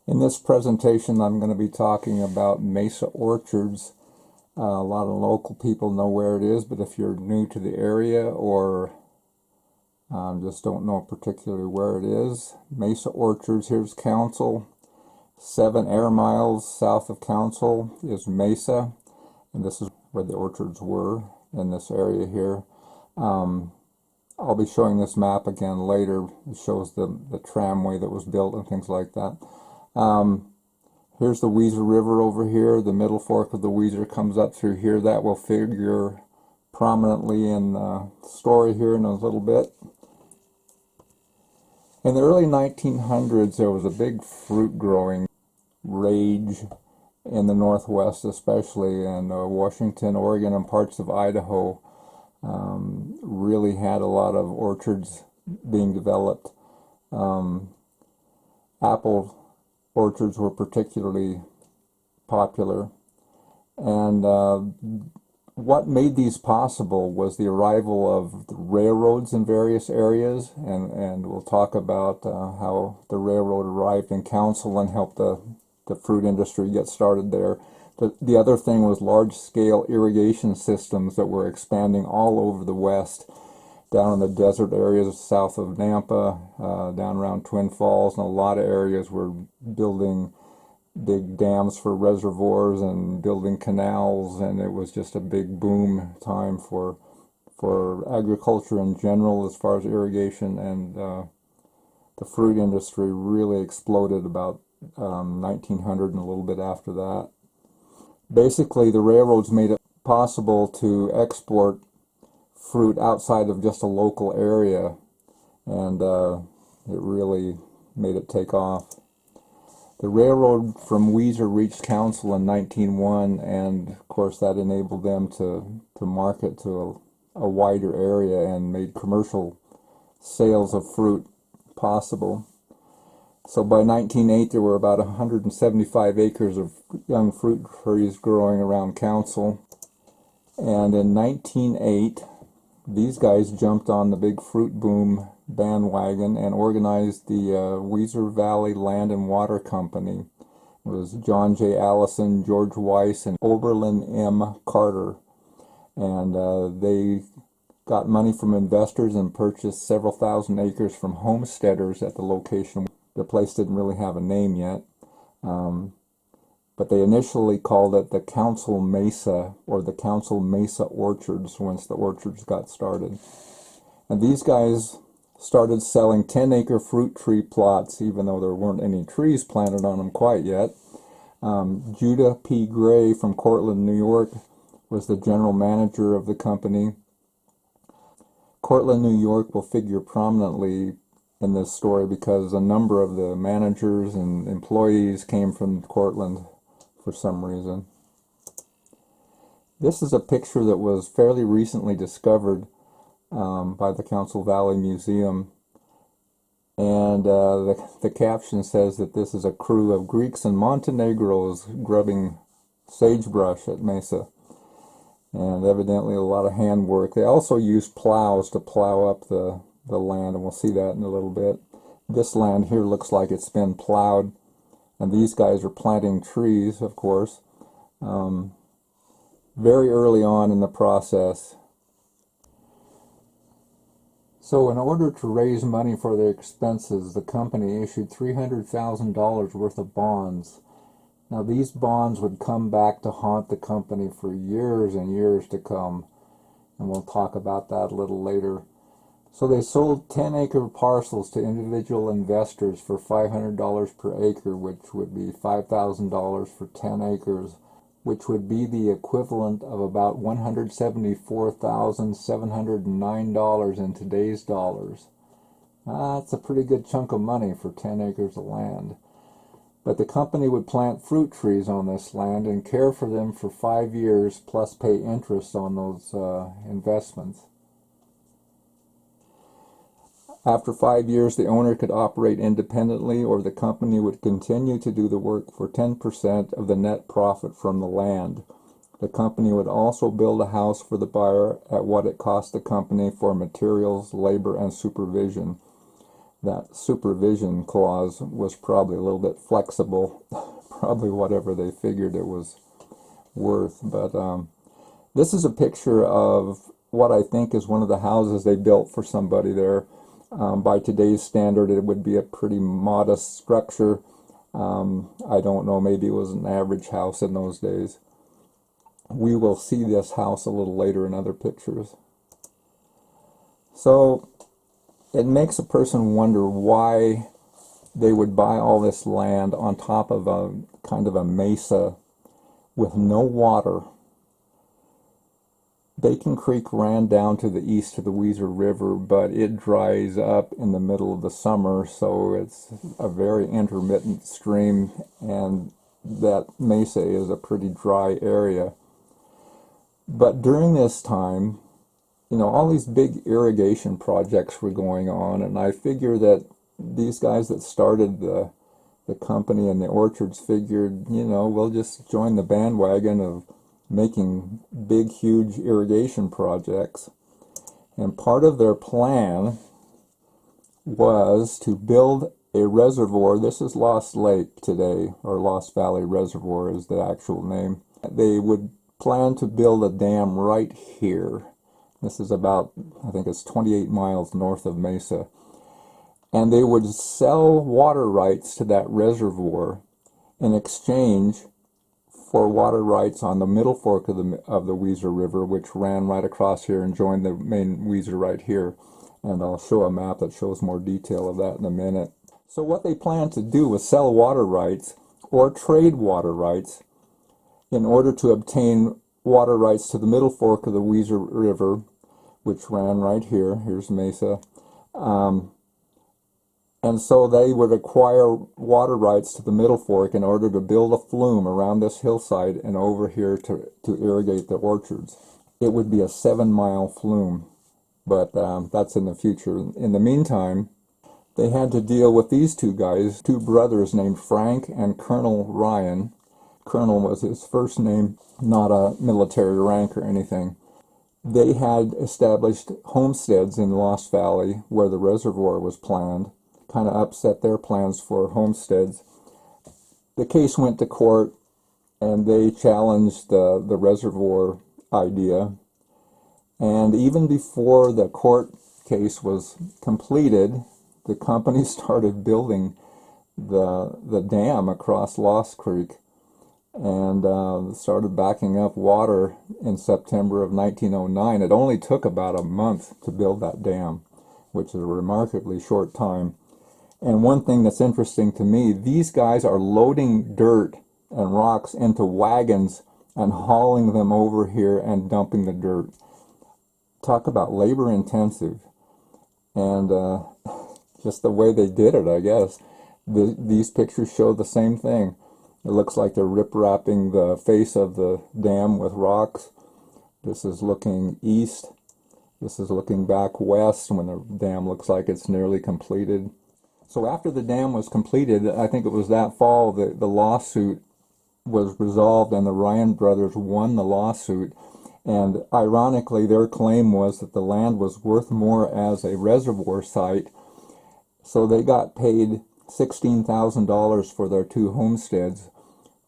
In this presentation, I'm going to be talking about Mesa Orchards. A lot of local people know where it is, but if you're new to the area or just don't know particularly where it is, Mesa Orchards, here's Council. 7 air miles south of Council is Mesa, and this is where the orchards were in this area here. I'll be showing this map again later. It shows the tramway that was built and things like that. Here's the Weezer River over here. The middle fork of the Weezer comes up through here. That will figure prominently in the story here in a little bit. In the early 1900s, there was a big fruit growing rage in the Northwest, especially, and Washington, Oregon, and parts of Idaho really had a lot of orchards being developed. Apple orchards were particularly popular, and what made these possible was the arrival of the railroads in various areas, and we'll talk about how the railroad arrived in Council and helped the fruit industry get started there. The other thing was large-scale irrigation systems that were expanding all over the West, down in the desert areas south of Nampa, down around Twin Falls, and a lot of areas were building big dams for reservoirs and building canals, and it was just a big boom time for agriculture in general as far as irrigation, and the fruit industry really exploded about 1900 and a little bit after that. Basically, the railroads made it possible to export fruit outside of just a local area, and it really made it take off. The railroad from Weezer reached Council in 1901, and of course that enabled them to market to a wider area and made commercial sales of fruit possible. So by 1908 there were about 175 acres of young fruit trees growing around Council, and in 1908 these guys jumped on the big fruit boom bandwagon and organized the Weezer Valley Land and Water Company. It was John J. Allison, George Weiss, and Oberlin M. Carter. And they got money from investors and purchased several thousand acres from homesteaders at the location. The place didn't really have a name yet, but they initially called it the Council Mesa, or the Council Mesa Orchards, once the orchards got started. And these guys started selling 10-acre fruit tree plots, even though there weren't any trees planted on them quite yet. Judah P. Gray from Cortland, New York, was the general manager of the company. Cortland, New York will figure prominently in this story because a number of the managers and employees came from Cortland for some reason. This is a picture that was fairly recently discovered by the Council Valley Museum, and the caption says that this is a crew of Greeks and Montenegros grubbing sagebrush at Mesa, and evidently a lot of handwork. They also used plows to plow up the land, and we'll see that in a little bit. This land here looks like it's been plowed, and these guys are planting trees, of course, very early on in the process. So in order to raise money for their expenses, the company issued $300,000 worth of bonds. Now these bonds would come back to haunt the company for years and years to come, and we'll talk about that a little later. So they sold 10-acre parcels to individual investors for $500 per acre, which would be $5,000 for 10 acres, which would be the equivalent of about $174,709 in today's dollars. That's a pretty good chunk of money for 10 acres of land. But the company would plant fruit trees on this land and care for them for 5 years, plus pay interest on those investments. After 5 years, the owner could operate independently, or the company would continue to do the work for 10% of the net profit from the land. The company would also build a house for the buyer at what it cost the company for materials, labor, and supervision. that supervision clause was probably a little bit flexible, probably whatever they figured it was worth. But this is a picture of what I think is one of the houses they built for somebody there. By today's standard, it would be a pretty modest structure. I don't know, maybe it was an average house in those days. We will see this house a little later in other pictures. So it makes a person wonder why they would buy all this land on top of a kind of a mesa with no water. Bacon Creek ran down to the east of the Weser River, but it dries up in the middle of the summer, so it's a very intermittent stream, and that mesa is a pretty dry area. But during this time, you know, all these big irrigation projects were going on, and I figure that these guys that started the company and the orchards figured, you know, we'll just join the bandwagon of making big, huge irrigation projects. And part of their plan was to build a reservoir. This is Lost Lake today, or Lost Valley Reservoir is the actual name. They would plan to build a dam right here. This is about, I think it's 28 miles north of Mesa. And they would sell water rights to that reservoir in exchange for water rights on the middle fork of the Weser River, which ran right across here and joined the main Weser right here. And I'll show a map that shows more detail of that in a minute. So what they planned to do was sell water rights or trade water rights in order to obtain water rights to the middle fork of the Weser River, which ran right here. Here's Mesa. And so they would acquire water rights to the middle fork in order to build a flume around this hillside and over here to irrigate the orchards. It would be a 7-mile flume, but that's in the future. In the meantime, they had to deal with these two guys, two brothers named Frank and Colonel Ryan. Colonel was his first name, not a military rank or anything. They had established homesteads in Lost Valley where the reservoir was planned. Kind of upset their plans for homesteads. The case went to court, and they challenged the reservoir idea. And even before the court case was completed, the company started building the dam across Lost Creek, and started backing up water in September of 1909. It only took about a month to build that dam, which is a remarkably short time. And one thing that's interesting to me, these guys are loading dirt and rocks into wagons and hauling them over here and dumping the dirt. Talk about labor intensive. And just the way they did it, I guess. These pictures show the same thing. It looks like they're rip-wrapping the face of the dam with rocks. This is looking east. This is looking back west when the dam looks like it's nearly completed. So after the dam was completed, I think it was that fall, the lawsuit was resolved and the Ryan brothers won the lawsuit. And ironically, their claim was that the land was worth more as a reservoir site. So they got paid $16,000 for their two homesteads,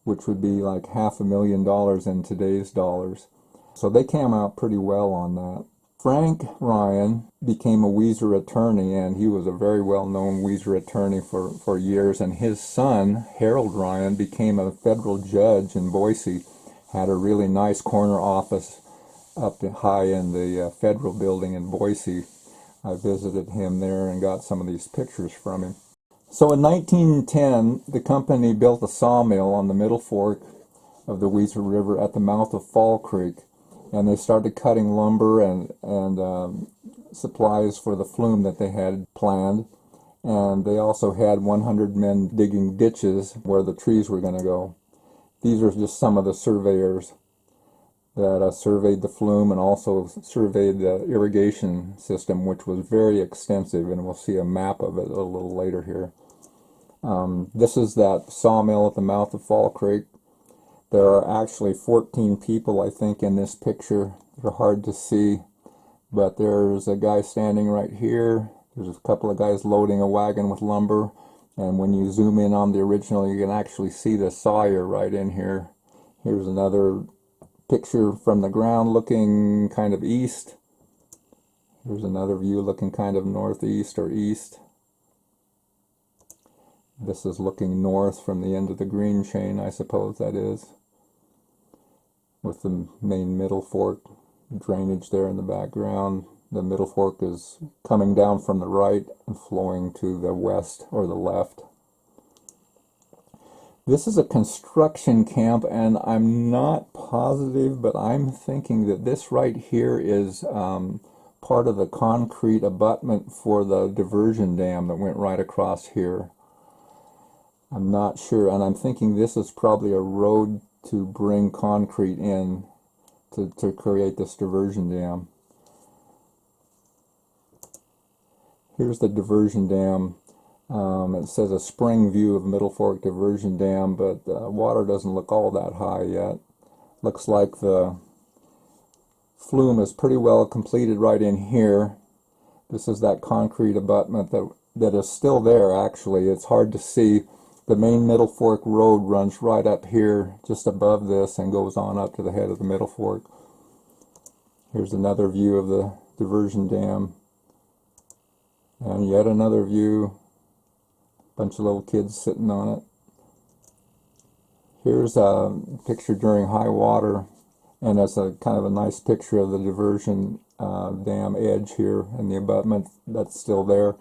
which would be like $500,000 in today's dollars. So they came out pretty well on that. Frank Ryan became a Weser attorney, and he was a very well-known Weser attorney for years, and his son, Harold Ryan, became a federal judge in Boise, had a really nice corner office up high in the federal building in Boise. I visited him there and got some of these pictures from him. So in 1910, the company built a sawmill on the middle fork of the Weser River at the mouth of Fall Creek. And they started cutting lumber and supplies for the flume that they had planned. And they also had 100 men digging ditches where the trees were going to go. These are just some of the surveyors that surveyed the flume and also surveyed the irrigation system, which was very extensive, and we'll see a map of it a little later here. This is that sawmill at the mouth of Fall Creek. There are actually 14 people, I think, in this picture. They're hard to see, but there's a guy standing right here. There's a couple of guys loading a wagon with lumber, and when you zoom in on the original, you can actually see the sawyer right in here. Here's another picture from the ground looking kind of east. Here's another view looking kind of northeast or east. This is looking north from the end of the green chain, I suppose that is, with the main Middle Fork drainage there in the background. The Middle Fork is coming down from the right and flowing to the west or the left. This is a construction camp, and I'm not positive, but I'm thinking that this right here is part of the concrete abutment for the diversion dam that went right across here. I'm not sure, and I'm thinking this is probably a road to bring concrete in to create this diversion dam. Here's the diversion dam. It says a spring view of Middle Fork Diversion Dam, but water doesn't look all that high yet. Looks like the flume is pretty well completed right in here. This is that concrete abutment that is still there, actually. It's hard to see. The main Middle Fork Road runs right up here, just above this, and goes on up to the head of the Middle Fork. Here's another view of the diversion dam. And yet another view. Bunch of little kids sitting on it. Here's a picture during high water, and that's a kind of a nice picture of the diversion dam edge here and the abutment that's still there.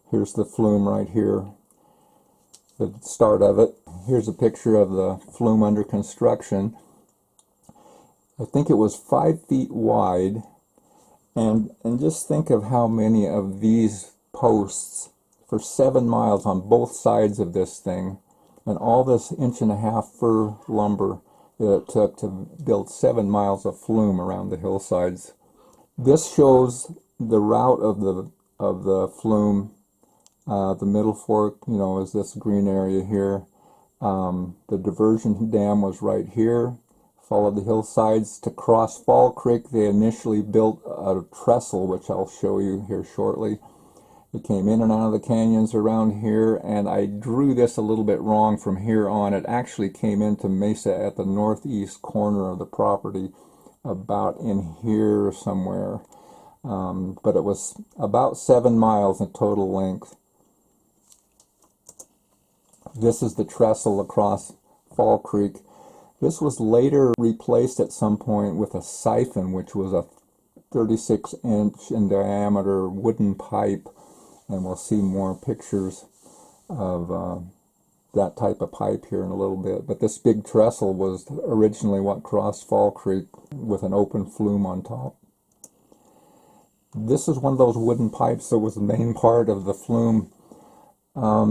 Here's the flume right here, the start of it. Here's a picture of the flume under construction. I think it was 5 feet wide, and just think of how many of these posts for 7 miles on both sides of this thing, and all this 1.5-inch fir lumber that it took to build 7 miles of flume around the hillsides. This shows the route of the flume. The Middle Fork, you know, is this green area here. The diversion dam was right here. Followed the hillsides to cross Fall Creek. They initially built a trestle, which I'll show you here shortly. It came in and out of the canyons around here, and I drew this a little bit wrong from here on. It actually came into Mesa at the northeast corner of the property, about in here somewhere. But it was about 7 miles in total length. This is the trestle across Fall Creek. This was later replaced at some point with a siphon, which was a 36-inch in diameter wooden pipe. And we'll see more pictures of that type of pipe here in a little bit. But this big trestle was originally what crossed Fall Creek with an open flume on top. This is one of those wooden pipes that was the main part of the flume.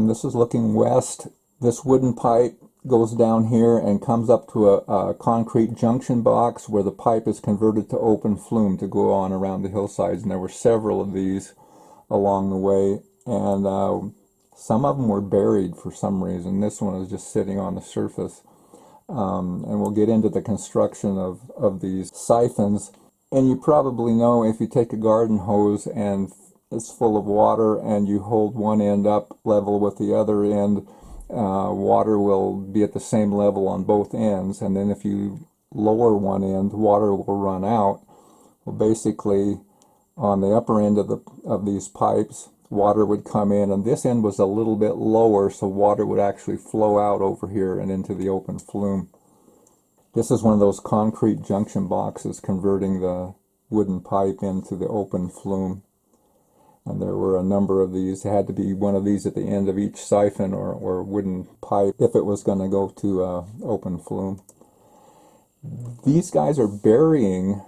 This is looking west. This wooden pipe goes down here and comes up to a concrete junction box where the pipe is converted to open flume to go on around the hillsides. And there were several of these along the way, and some of them were buried for some reason. This one is just sitting on the surface. And we'll get into the construction of these siphons. And you probably know, if you take a garden hose and it's full of water and you hold one end up level with the other end, water will be at the same level on both ends. And then if you lower one end, water will run out. Well, basically, on the upper end of these pipes, water would come in, and this end was a little bit lower, so water would actually flow out over here and into the open flume. This is one of those concrete junction boxes converting the wooden pipe into the open flume. And there were a number of these. There had to be one of these at the end of each siphon or wooden pipe if it was going to go to open flume. These guys are burying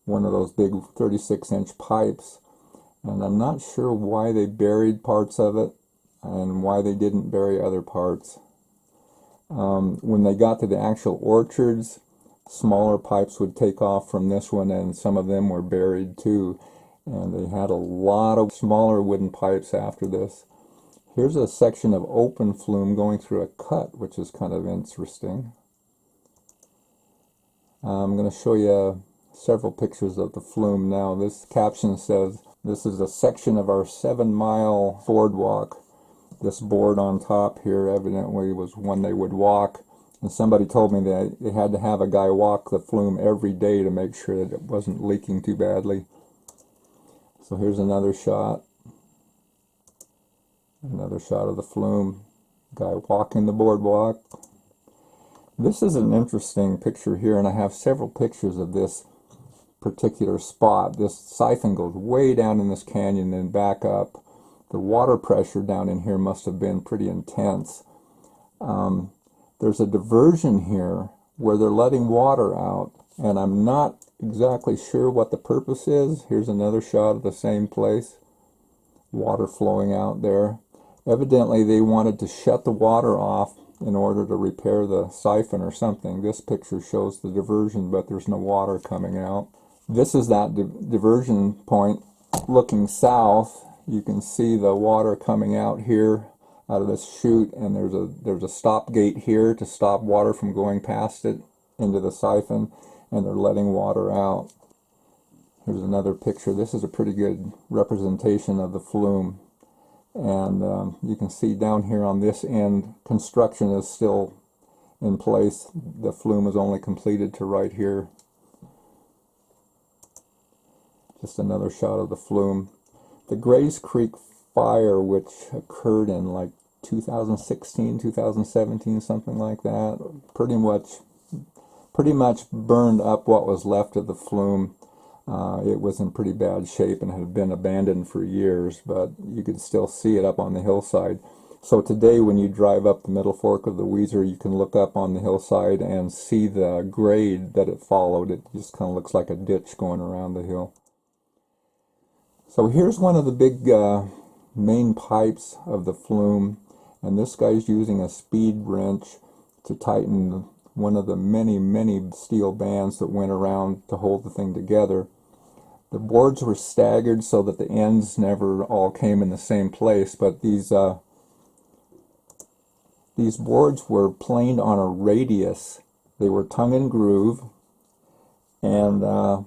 one of those big 36-inch pipes, and I'm not sure why they buried parts of it and why they didn't bury other parts. When they got to the actual orchards, smaller pipes would take off from this one, and some of them were buried too, and they had a lot of smaller wooden pipes after this. Here's a section of open flume going through a cut, which is kind of interesting. I'm going to show you several pictures of the flume now. This caption says, This is a section of our 7-mile boardwalk. This board on top here evidently was one they would walk, and somebody told me that they had to have a guy walk the flume every day to make sure that it wasn't leaking too badly. So here's another shot of the flume, guy walking the boardwalk. This is an interesting picture here, and I have several pictures of this particular spot. This siphon goes way down in this canyon and back up. The water pressure down in here must have been pretty intense. There's a diversion here where they're letting water out, and I'm not exactly sure what the purpose is. Here's another shot of the same place. Water flowing out there. Evidently they wanted to shut the water off in order to repair the siphon or something. This picture shows the diversion, but there's no water coming out. This is that diversion point. Looking south, you can see the water coming out here out of this chute, and there's a stop gate here to stop water from going past it into the siphon, and they're letting water out. Here's another picture. This is a pretty good representation of the flume, and you can see down here on this end, construction is still in place. The flume is only completed to right here. Just another shot of the flume. The Grays Creek fire, which occurred in like 2016, 2017, something like that, pretty much burned up what was left of the flume. It was in pretty bad shape and had been abandoned for years, but you could still see it up on the hillside. So today when you drive up the Middle Fork of the Weiser, you can look up on the hillside and see the grade that it followed. It just kind of looks like a ditch going around the hill. So here's one of the big main pipes of the flume, and this guy's using a speed wrench to tighten one of the many steel bands that went around to hold the thing together. The boards were staggered so that the ends never all came in the same place, but these boards were planed on a radius. They were tongue and groove, and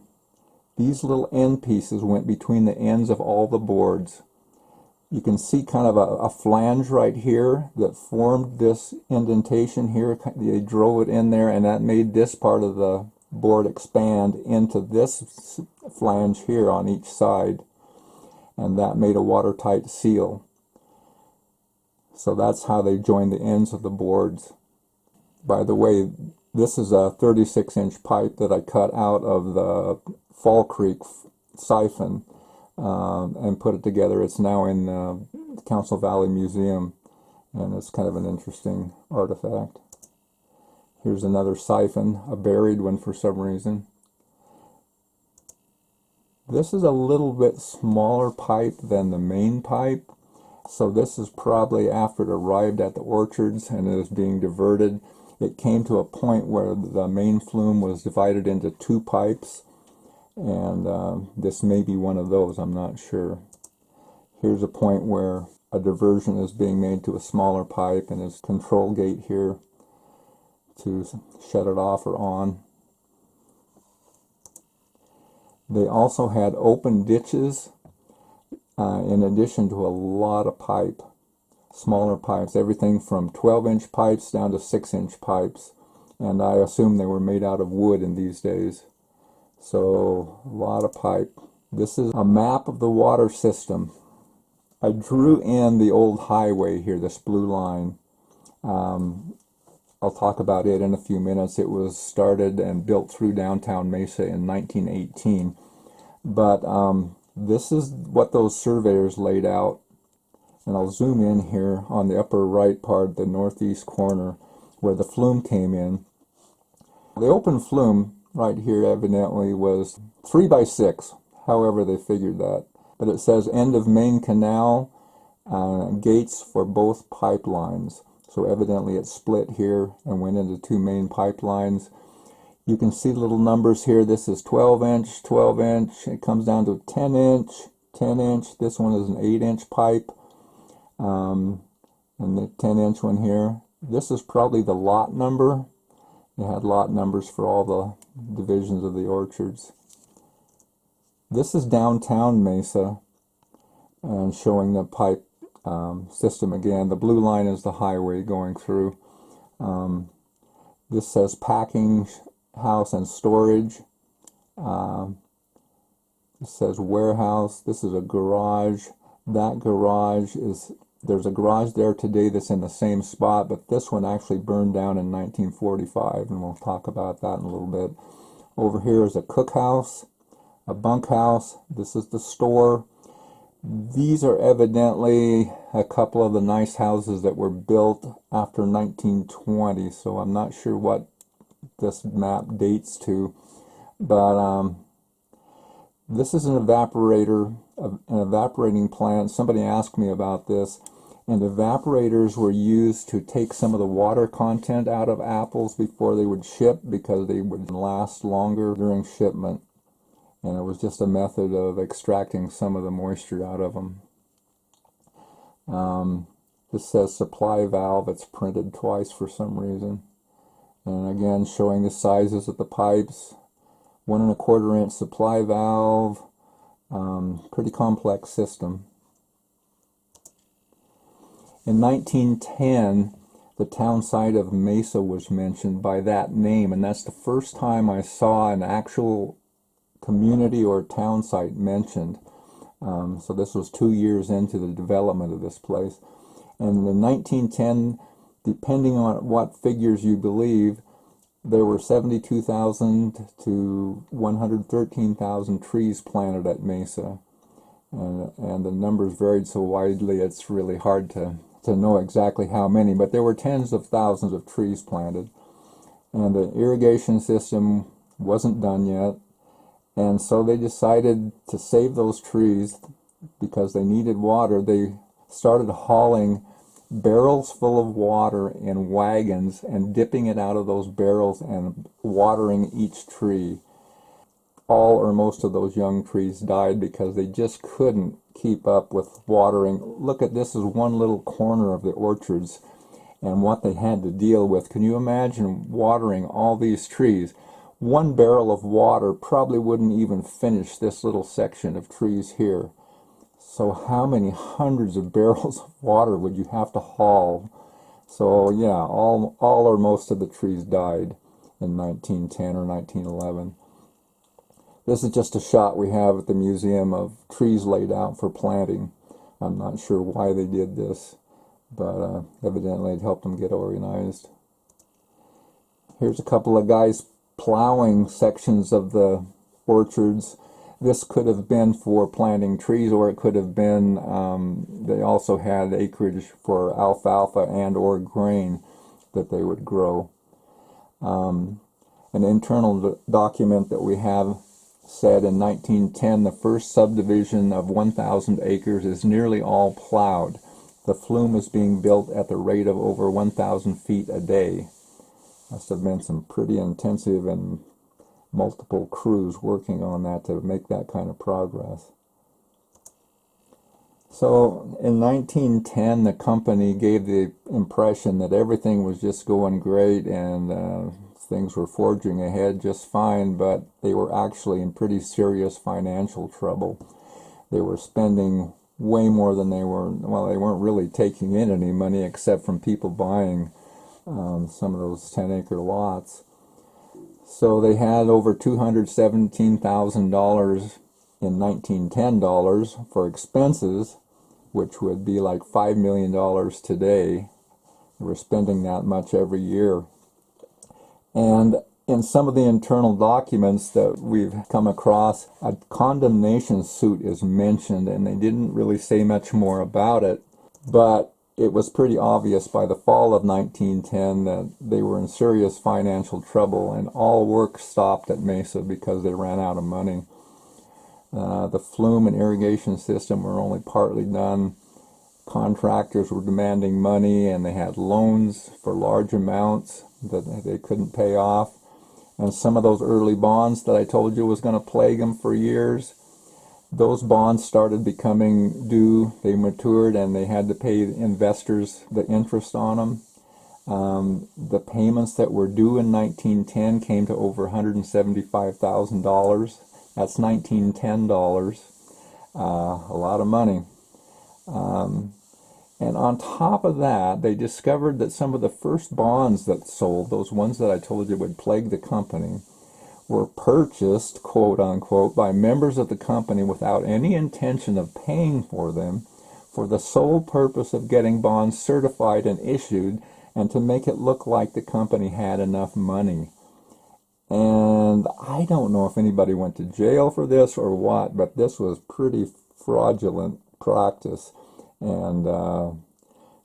these little end pieces went between the ends of all the boards. You can see kind of a flange right here that formed this indentation here. They drove it in there, and that made this part of the board expand into this flange here on each side, and that made a watertight seal. So that's how they joined the ends of the boards. By the way, this is a 36-inch pipe that I cut out of the Fall Creek siphon and put it together. It's now in the Council Valley Museum, and it's kind of an interesting artifact. Here's another siphon, a buried one for some reason. This is a little bit smaller pipe than the main pipe, so this is probably after it arrived at the orchards and it is being diverted. It came to a point where the main flume was divided into two pipes, and this may be one of those, I'm not sure. Here's a point where a diversion is being made to a smaller pipe, and there's a control gate here to shut it off or on. They also had open ditches in addition to a lot of pipe, smaller pipes, everything from 12-inch pipes down to 6-inch pipes, and I assume they were made out of wood in these days. So a lot of pipe. This is a map of the water system. I drew in the old highway here, this blue line. I'll talk about it in a few minutes. It was started and built through downtown Mesa in 1918. But this is what those surveyors laid out. And I'll zoom in here on the upper right part, the northeast corner, where the flume came in. The open flume right here evidently was 3 by 6, however they figured that. But it says end of main canal, gates for both pipelines. So evidently it split here and went into 2 main pipelines. You can see little numbers here. This is 12-inch, 12-inch. It comes down to 10-inch, 10-inch. This one is an 8-inch pipe. And the 10-inch one here. This is probably the lot number. They had lot numbers for all the divisions of the orchards. This is downtown Mesa. and showing the pipe system again. The blue line is the highway going through. This says packing house and storage. It says warehouse. This is a garage. That garage is, there's a garage there today that's in the same spot, but this one actually burned down in 1945, and we'll talk about that in a little bit. Over here is a cookhouse, a bunkhouse. This is the store. These are evidently a couple of the nice houses that were built after 1920, so I'm not sure what this map dates to, but this is an evaporator, an evaporating plant. Somebody asked me about this, and evaporators were used to take some of the water content out of apples before they would ship, because they would last longer during shipment. And it was just a method of extracting some of the moisture out of them. This says supply valve. It's printed twice for some reason. And again, showing the sizes of the pipes. 1 1/4 inch supply valve. Pretty complex system. In 1910, the town site of Mesa was mentioned by that name, and that's the first time I saw an actual community or town site mentioned. So this was 2 years into the development of this place. And in 1910, depending on what figures you believe, there were 72,000 to 113,000 trees planted at Mesa. And the numbers varied so widely, it's really hard to know exactly how many, but there were tens of thousands of trees planted. And the irrigation system wasn't done yet. And so they decided to save those trees because they needed water. They started hauling barrels full of water in wagons and dipping it out of those barrels and watering each tree. All or most of those young trees died because they just couldn't keep up with watering. Look at this, is one little corner of the orchards and what they had to deal with. Can you imagine watering all these trees? 1 barrel of water probably wouldn't even finish this little section of trees here. So how many hundreds of barrels of water would you have to haul? So yeah, all or most of the trees died in 1910 or 1911. This is just a shot we have at the museum of trees laid out for planting. I'm not sure why they did this, but evidently it helped them get organized. Here's a couple of guys plowing sections of the orchards. This could have been for planting trees, or it could have been, they also had acreage for alfalfa and or grain that they would grow. An internal document that we have said in 1910, the first subdivision of 1,000 acres is nearly all plowed. The flume is being built at the rate of over 1,000 feet a day. Must have been some pretty intensive and multiple crews working on that to make that kind of progress. So in 1910, the company gave the impression that everything was just going great and things were forging ahead just fine, but they were actually in pretty serious financial trouble. They were spending way more than they were, well, they weren't really taking in any money except from people buying some of those 10-acre lots. So they had over $217,000 in 1910 dollars for expenses, which would be like $5 million today. They were spending that much every year. And in some of the internal documents that we've come across, a condemnation suit is mentioned, and they didn't really say much more about it, but it was pretty obvious by the fall of 1910 that they were in serious financial trouble, and all work stopped at Mesa because they ran out of money. The flume and irrigation system were only partly done. Contractors were demanding money, and they had loans for large amounts that they couldn't pay off. And some of those early bonds that I told you was going to plague them for years, those bonds started becoming due. They matured, and they had to pay investors the interest on them. The payments that were due in 1910 came to over $175,000. That's 1910 dollars. A lot of money. And on top of that, they discovered that some of the first bonds that sold, those ones that I told you would plague the company, were purchased, quote unquote, by members of the company without any intention of paying for them, for the sole purpose of getting bonds certified and issued, and to make it look like the company had enough money. And I don't know if anybody went to jail for this or what, but this was pretty fraudulent practice. And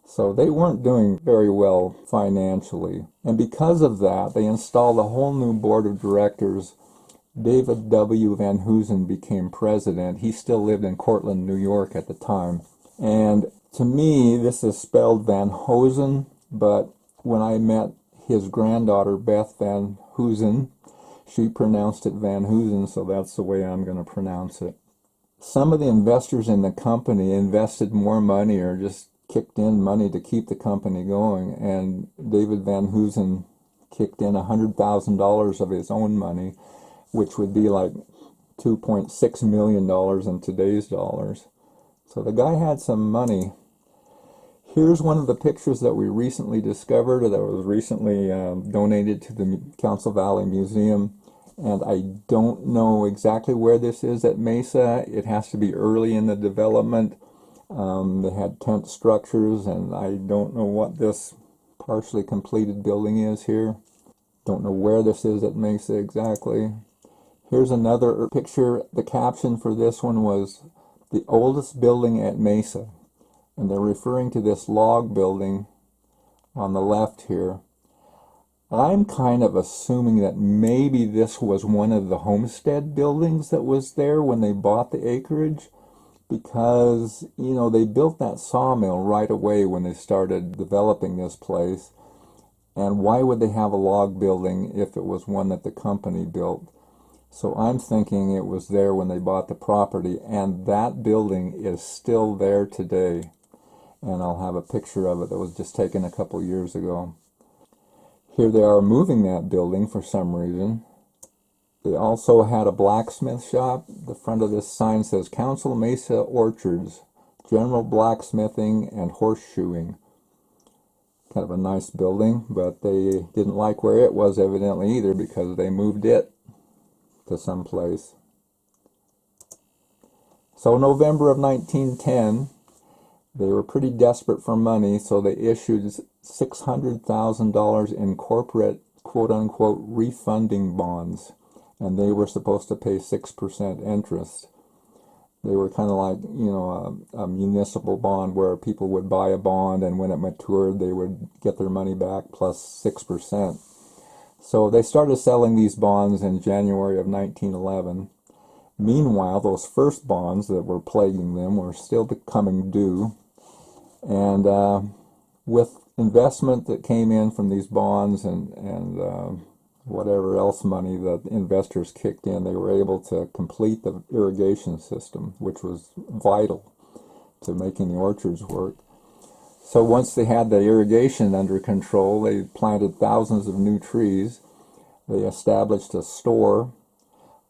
so they weren't doing very well financially. And because of that, they installed a whole new board of directors. David W. Van Hoosen became president. He still lived in Cortland, New York at the time. And to me, this is spelled Van Hosen, but when I met his granddaughter, Beth Van Hoosen, she pronounced it Van Hoosen, so that's the way I'm going to pronounce it. Some of the investors in the company invested more money or just kicked in money to keep the company going, and David Van Hoosen kicked in $100,000 of his own money, which would be like $2.6 million in today's dollars. So the guy had some money. Here's one of the pictures that we recently discovered, that was recently donated to the Council Valley Museum. And I don't know exactly where this is at Mesa. It has to be early in the development. They had tent structures, and I don't know what this partially completed building is here. Don't know where this is at Mesa exactly. Here's another picture. The caption for this one was, "The oldest building at Mesa." And they're referring to this log building on the left here. I'm kind of assuming that maybe this was one of the homestead buildings that was there when they bought the acreage, because, you know, they built that sawmill right away when they started developing this place. And why would they have a log building if it was one that the company built? So I'm thinking it was there when they bought the property, and that building is still there today. And I'll have a picture of it that was just taken a couple years ago. Here they are moving that building for some reason. They also had a blacksmith shop. The front of this sign says Council Mesa Orchards, General Blacksmithing and Horseshoeing. Kind of a nice building, but they didn't like where it was evidently either, because they moved it to some place. So November of 1910, they were pretty desperate for money, so they issued $600,000 in corporate, quote-unquote, refunding bonds, and they were supposed to pay 6% interest. They were kind of like, you know, a municipal bond where people would buy a bond, and when it matured, they would get their money back plus 6%. So they started selling these bonds in January of 1911. Meanwhile, those first bonds that were plaguing them were still becoming due. And with investment that came in from these bonds and whatever else money that investors kicked in, they were able to complete the irrigation system, which was vital to making the orchards work. So once they had the irrigation under control, they planted thousands of new trees. They established a store.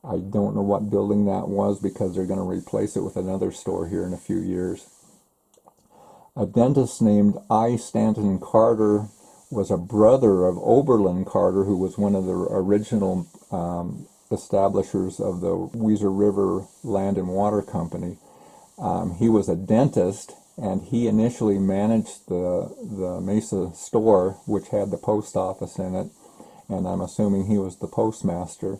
I don't know what building that was, because they're going to replace it with another store here in a few years. A dentist named I. Stanton Carter was a brother of Oberlin Carter, who was one of the original establishers of the Weiser River Land and Water Company. He was a dentist, and he initially managed the Mesa store, which had the post office in it, and I'm assuming he was the postmaster.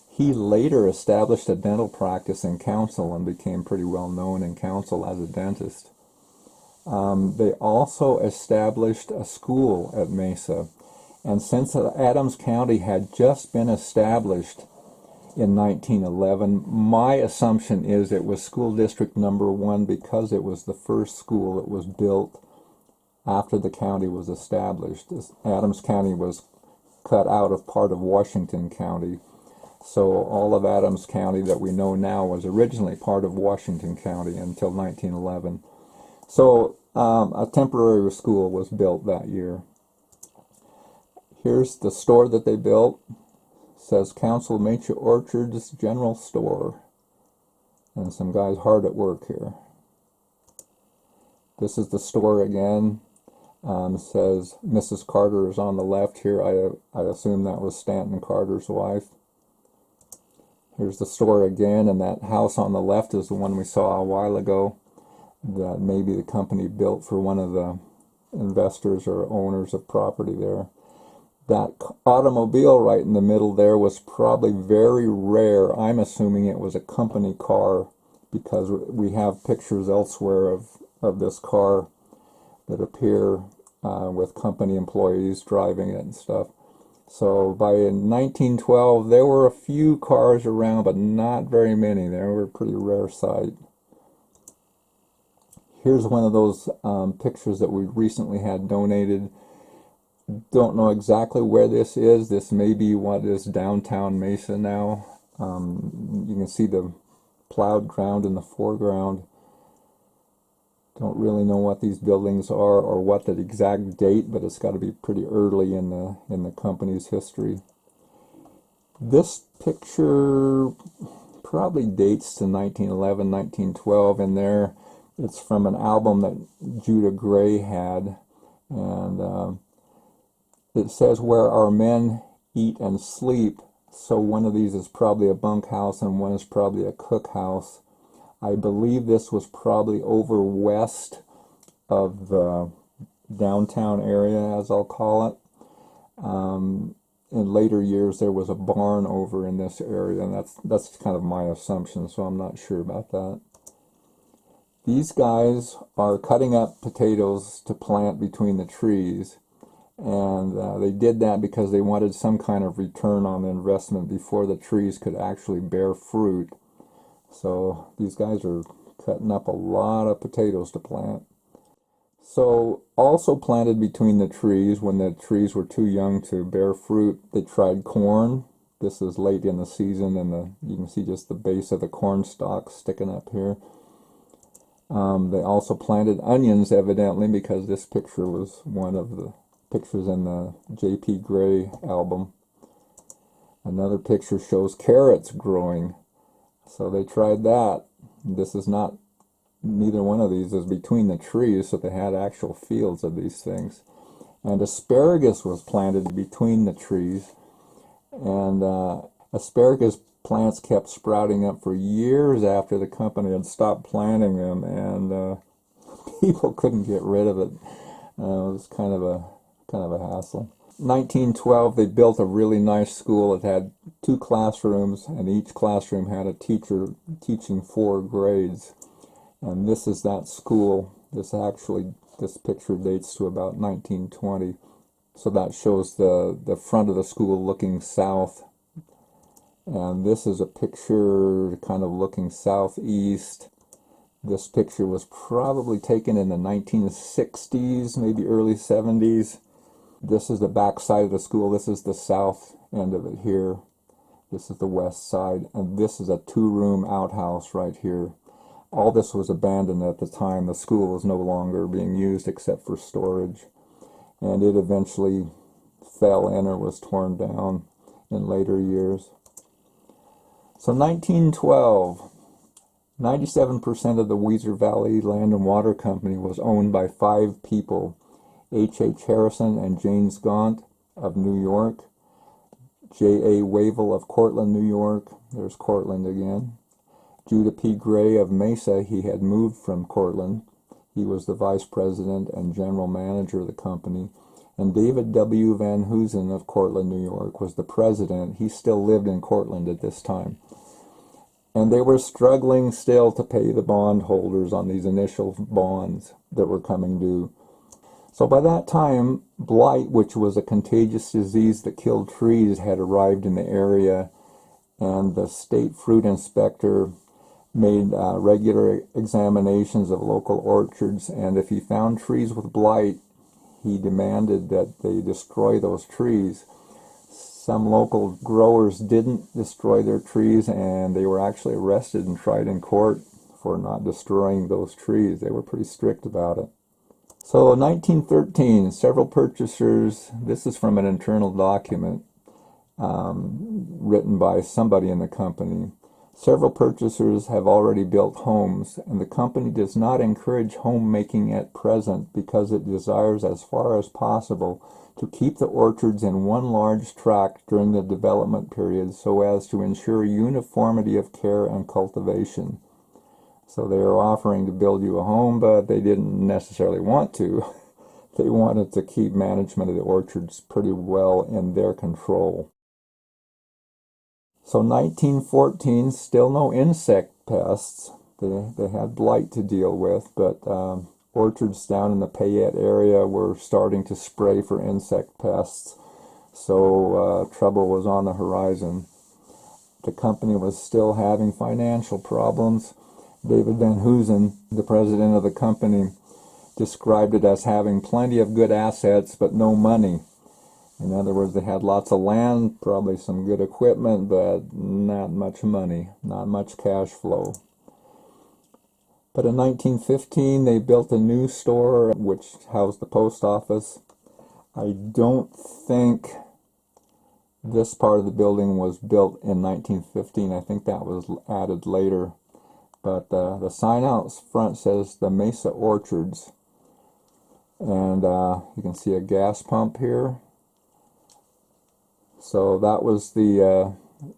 He later established a dental practice in Council and became pretty well known in Council as a dentist. They also established a school at Mesa, and since Adams County had just been established in 1911, my assumption is it was school district number 1 because it was the first school that was built after the county was established. Adams County was cut out of part of Washington County, so all of Adams County that we know now was originally part of Washington County until 1911. So a temporary school was built that year. Here's the store that they built. It says Council Mesa Orchards General Store. And some guys hard at work here. This is the store again. Says Mrs. Carter is on the left here. I assume that was Stanton Carter's wife. Here's the store again, and that house on the left is the one we saw a while ago that maybe the company built for one of the investors or owners of property there. That automobile right in the middle there was probably very rare. I'm assuming it was a company car because we have pictures elsewhere of this car that appear with company employees driving it and stuff. So by 1912, there were a few cars around, but not very many. They were a pretty rare sight. Here's one of those pictures that we recently had donated. Don't know exactly where this is. This may be what is downtown Mesa now. You can see the plowed ground in the foreground. Don't really know what these buildings are or what the exact date, but it's got to be pretty early in the company's history. This picture probably dates to 1911, 1912, and there it's from an album that Judah Gray had, and it says where our men eat and sleep. So one of these is probably a bunkhouse and one is probably a cookhouse. I believe this was probably over west of the downtown area, as I'll call it. In later years, there was a barn over in this area, and that's kind of my assumption, so I'm not sure about that. These guys are cutting up potatoes to plant between the trees, and they did that because they wanted some kind of return on the investment before the trees could actually bear fruit. So these guys are cutting up a lot of potatoes to plant. So also planted between the trees, when the trees were too young to bear fruit, they tried corn. This is late in the season, and you can see just the base of the corn stalk sticking up here. They also planted onions, evidently, because this picture was one of the pictures in the J.P. Gray album. Another picture shows carrots growing. So they tried that. This is not, neither one of these is between the trees, so they had actual fields of these things. And asparagus was planted between the trees, and asparagus plants kept sprouting up for years after the company had stopped planting them, and people couldn't get rid of it. It was kind of a hassle. 1912, they built a really nice school. It had 2 classrooms, and each classroom had a teacher teaching 4 grades. And this is that school. This picture dates to about 1920. So that shows the front of the school looking south. And this is a picture kind of looking southeast. This picture was probably taken in the 1960s, maybe early 70s. This is the back side of the school. This is the south end of it here. This is the west side. And this is a 2-room outhouse right here. All this was abandoned at the time. The school was no longer being used except for storage. And it eventually fell in or was torn down in later years. So 1912, 97% of the Weiser Valley Land and Water Company was owned by 5 people. H.H. Harrison and James Gaunt of New York, J.A. Wavell of Cortland, New York, there's Cortland again, Judah P. Gray of Mesa, he had moved from Cortland, he was the vice president and general manager of the company, and David W. Van Hoosen of Cortland, New York was the president. He still lived in Cortland at this time. And they were struggling still to pay the bondholders on these initial bonds that were coming due. So by that time, blight, which was a contagious disease that killed trees, had arrived in the area, and the state fruit inspector made regular examinations of local orchards, and if he found trees with blight, he demanded that they destroy those trees. Some local growers didn't destroy their trees, and they were actually arrested and tried in court for not destroying those trees. They were pretty strict about it. So in 1913, several purchasers, this is from an internal document written by somebody in the company. Several purchasers have already built homes, and the company does not encourage homemaking at present because it desires as far as possible to keep the orchards in one large tract during the development period so as to ensure uniformity of care and cultivation. So they are offering to build you a home, but they didn't necessarily want to. They wanted to keep management of the orchards pretty well in their control. So 1914, still no insect pests. They had blight to deal with, but orchards down in the Payette area were starting to spray for insect pests. So trouble was on the horizon. The company was still having financial problems. David Van Hoosen, the president of the company, described it as having plenty of good assets but no money. In other words, they had lots of land, probably some good equipment, but not much money, not much cash flow. But in 1915, they built a new store which housed the post office. I don't think this part of the building was built in 1915. I think that was added later. But the sign out front says the Mesa Orchards. And you can see a gas pump here. So that was the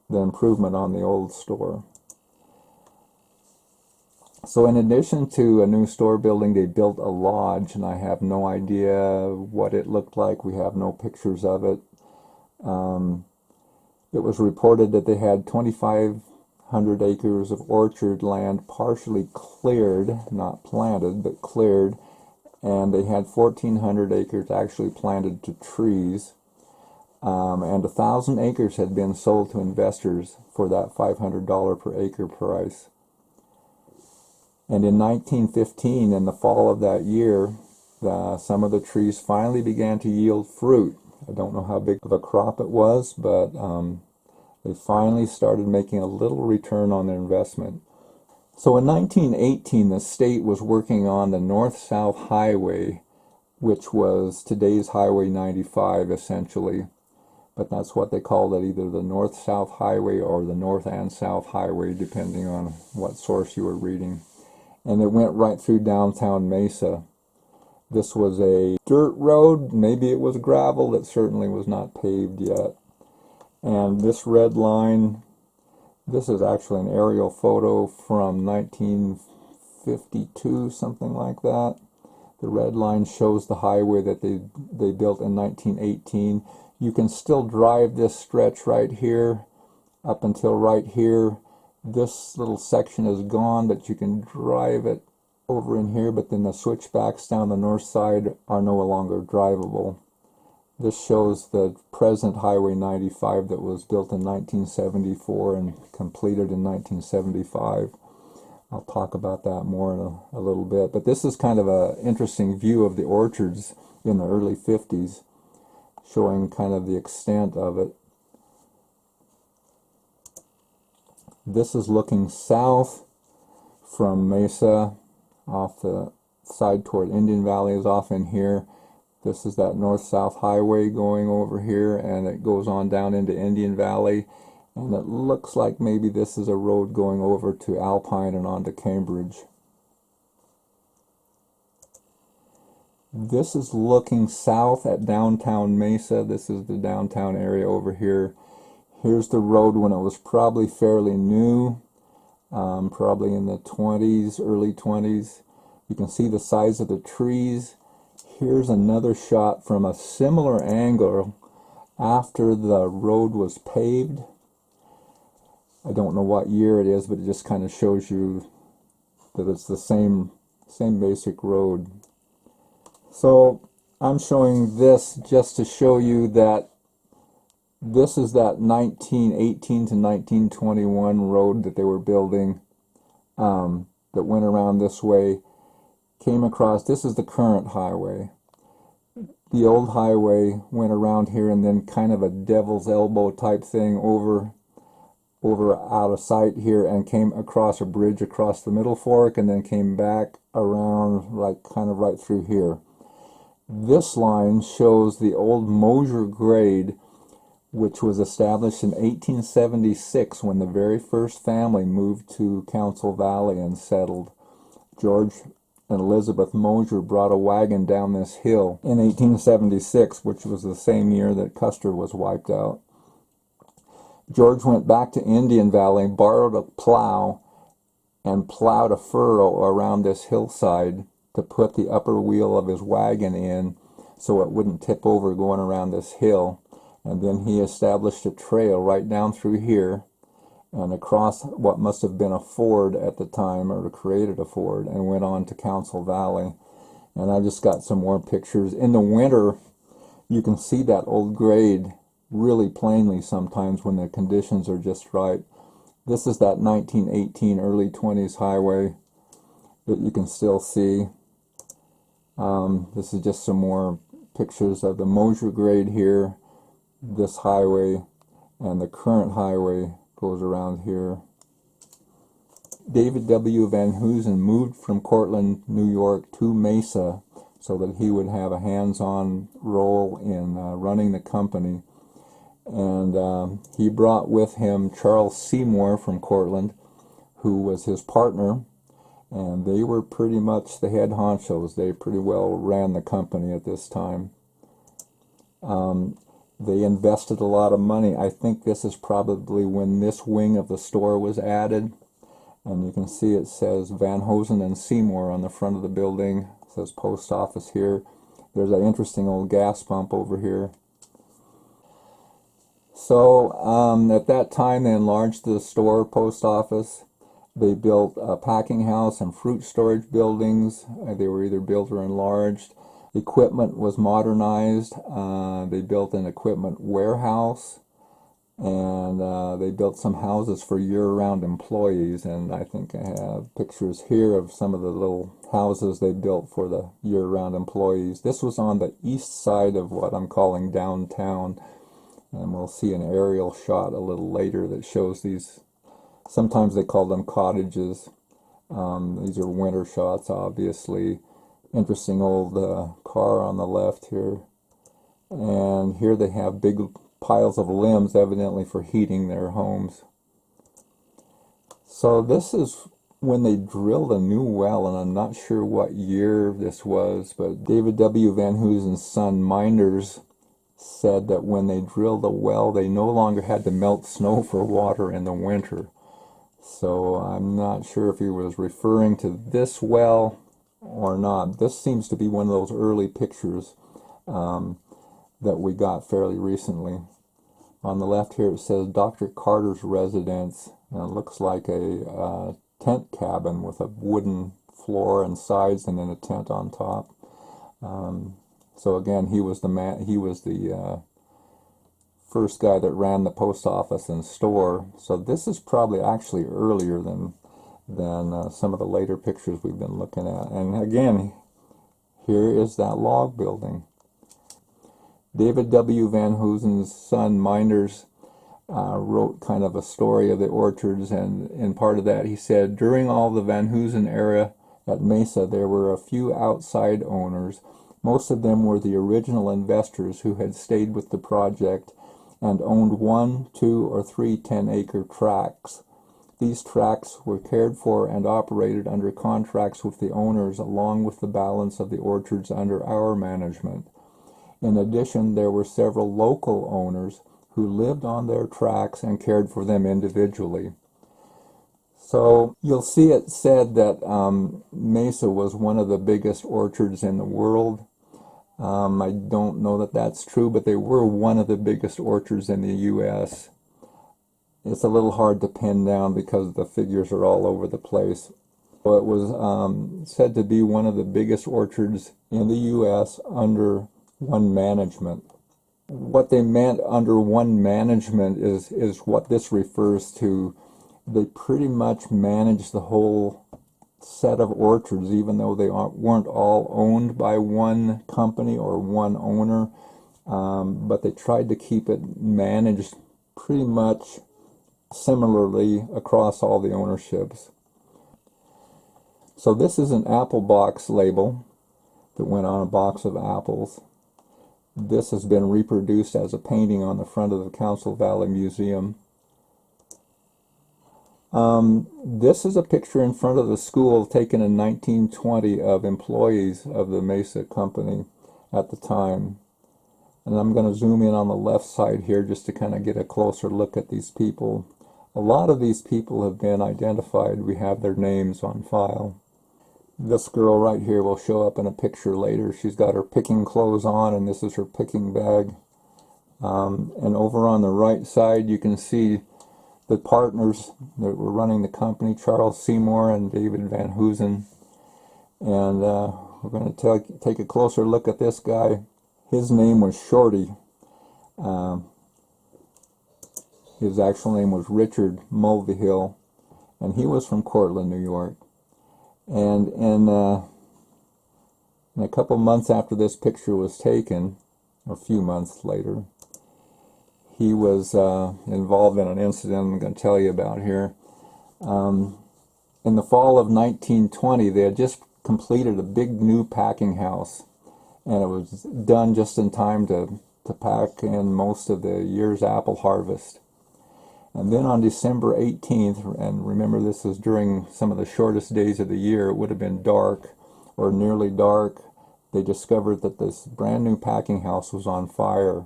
improvement on the old store. So in addition to a new store building, they built a lodge, and I have no idea what it looked like. We have no pictures of it. It was reported that they had 2,500 acres of orchard land partially cleared, not planted, but cleared, and they had 1,400 acres actually planted to trees. And 1,000 acres had been sold to investors for that $500 per acre price. And in 1915, in the fall of that year, some of the trees finally began to yield fruit. I don't know how big of a crop it was, but they finally started making a little return on their investment. So in 1918, the state was working on the North-South Highway, which was today's Highway 95, essentially. But that's what they called it, either the North-South Highway or the North and South Highway, depending on what source you were reading. And it went right through downtown Mesa. This was a dirt road, maybe it was gravel, it certainly was not paved yet. And this red line, this is actually an aerial photo from 1952, something like that. The red line shows the highway that they built in 1918. You can still drive this stretch right here up until right here. This little section is gone, but you can drive it over in here, but then the switchbacks down the north side are no longer drivable. This shows the present Highway 95 that was built in 1974 and completed in 1975. I'll talk about that more in a little bit, but this is kind of an interesting view of the orchards in the early 50s, showing kind of the extent of it. This is looking south from Mesa, off the side toward Indian Valley is off in here. This is that north-south highway going over here, and it goes on down into Indian Valley. And it looks like maybe this is a road going over to Alpine and on to Cambridge. This is looking south at downtown Mesa. This is the downtown area over here. Here's the road when it was probably fairly new, probably in the 20s, early 20s. You can see the size of the trees. Here's another shot from a similar angle after the road was paved. I don't know what year it is, but it just kind of shows you that it's the same basic road. So I'm showing this just to show you that this is that 1918 to 1921 road that they were building, that went around this way, came across. This is the current highway. The old highway went around here and then kind of a devil's elbow type thing over out of sight here and came across a bridge across the Middle Fork and then came back around like kind of right through here. This line shows the old Mosier grade which was established in 1876 when the very first family moved to Council Valley and settled. George and Elizabeth Mosier brought a wagon down this hill in 1876, which was the same year that Custer was wiped out. George went back to Indian Valley, borrowed a plow, and plowed a furrow around this hillside to put the upper wheel of his wagon in so it wouldn't tip over going around this hill. And then he established a trail right down through here and across what must have been a ford at the time, or created a ford, and went on to Council Valley. And I just got some more pictures. In the winter, you can see that old grade really plainly sometimes when the conditions are just right. This is that 1918 early 20s highway that you can still see. This is just some more pictures of the Mosier grade here, this highway, and the current highway goes around here. David W. Van Hoosen moved from Cortland, New York to Mesa so that he would have a hands-on role in running the company. And he brought with him Charles Seymour from Cortland, who was his partner, and they were pretty much the head honchos. They pretty well ran the company at this time. They invested a lot of money. I think this is probably when this wing of the store was added. And you can see it says Van Hoosen and Seymour on the front of the building. It says post office here. There's an interesting old gas pump over here. So at that time they enlarged the store, post office. They built a packing house and fruit storage buildings. They were either built or enlarged. Equipment was modernized. They built an equipment warehouse, and they built some houses for year-round employees. And I think I have pictures here of some of the little houses they built for the year-round employees. This was on the east side of what I'm calling downtown, and we'll see an aerial shot a little later that shows these. Sometimes they call them cottages. These are winter shots, obviously. Interesting old car on the left here. And here they have big piles of limbs, evidently for heating their homes. So this is when they drilled a new well, and I'm not sure what year this was, but David W. Van Hoosen's son, Minders, said that when they drilled the well, they no longer had to melt snow for water in the winter. So I'm not sure if he was referring to this well or not. This seems to be one of those early pictures that we got fairly recently. On the left here it says Dr. Carter's residence, and it looks like a tent cabin with a wooden floor and sides and then a tent on top. So again, he was the first guy that ran the post office and store. So this is probably actually earlier than some of the later pictures we've been looking at. And again, here is that log building. David W. Van Hoosen's son, Minders, wrote kind of a story of the orchards, and in part of that he said, during all the Van Hoosen era at Mesa, there were a few outside owners. Most of them were the original investors who had stayed with the project and owned 1, 2, or 3 10-acre tracts. These tracts were cared for and operated under contracts with the owners, along with the balance of the orchards under our management. In addition, there were several local owners who lived on their tracts and cared for them individually. So you'll see it said that Mesa was one of the biggest orchards in the world. I don't know that that's true, but they were one of the biggest orchards in the U.S. It's a little hard to pin down because the figures are all over the place. So it was said to be one of the biggest orchards in the U.S. under one management. What they meant under one management is what this refers to. They pretty much managed the whole set of orchards, even though they weren't all owned by one company or one owner, but they tried to keep it managed pretty much similarly across all the ownerships. So this is an apple box label that went on a box of apples. This has been reproduced as a painting on the front of the Council Valley Museum. This is a picture in front of the school taken in 1920 of employees of the Mesa company at the time. And I'm going to zoom in on the left side here just to kind of get a closer look at these people. A lot of these people have been identified. We have their names on file. This girl right here will show up in a picture later. She's got her picking clothes on, and this is her picking bag. And over on the right side, you can see the partners that were running the company, Charles Seymour and David Van Hoosen. And we're going to take a closer look at this guy. His name was Shorty. His actual name was Richard Mulvihill, and he was from Cortland, New York. And in a couple months after this picture was taken, or a few months later, he was involved in an incident I'm going to tell you about here. In the fall of 1920, they had just completed a big new packing house, and it was done just in time to pack in most of the year's apple harvest. And then on December 18th, and remember this is during some of the shortest days of the year, it would have been dark or nearly dark, they discovered that this brand new packing house was on fire.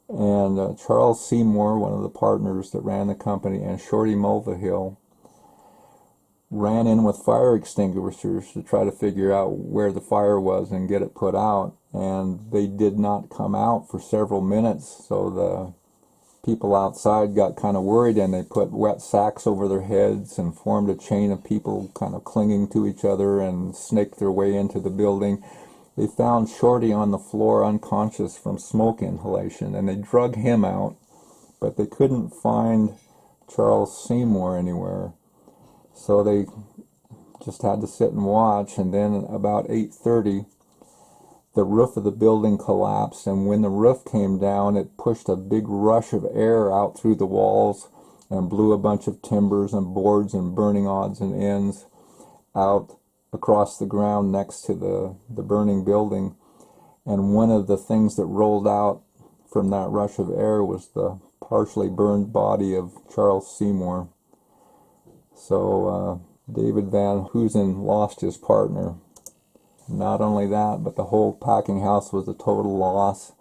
And Charles Seymour, one of the partners that ran the company, and Shorty Mulvihill ran in with fire extinguishers to try to figure out where the fire was and get it put out. And they did not come out for several minutes, so the people outside got kind of worried, and they put wet sacks over their heads and formed a chain of people kind of clinging to each other and snaked their way into the building. They found Shorty on the floor unconscious from smoke inhalation, and they drug him out, but they couldn't find Charles Seymour anywhere. So they just had to sit and watch, and then about 8:30, the roof of the building collapsed, and when the roof came down, it pushed a big rush of air out through the walls and blew a bunch of timbers and boards and burning odds and ends out across the ground next to the burning building. And one of the things that rolled out from that rush of air was the partially burned body of Charles Seymour. So David Van Hoosen lost his partner. Not only that, but the whole packing house was a total loss,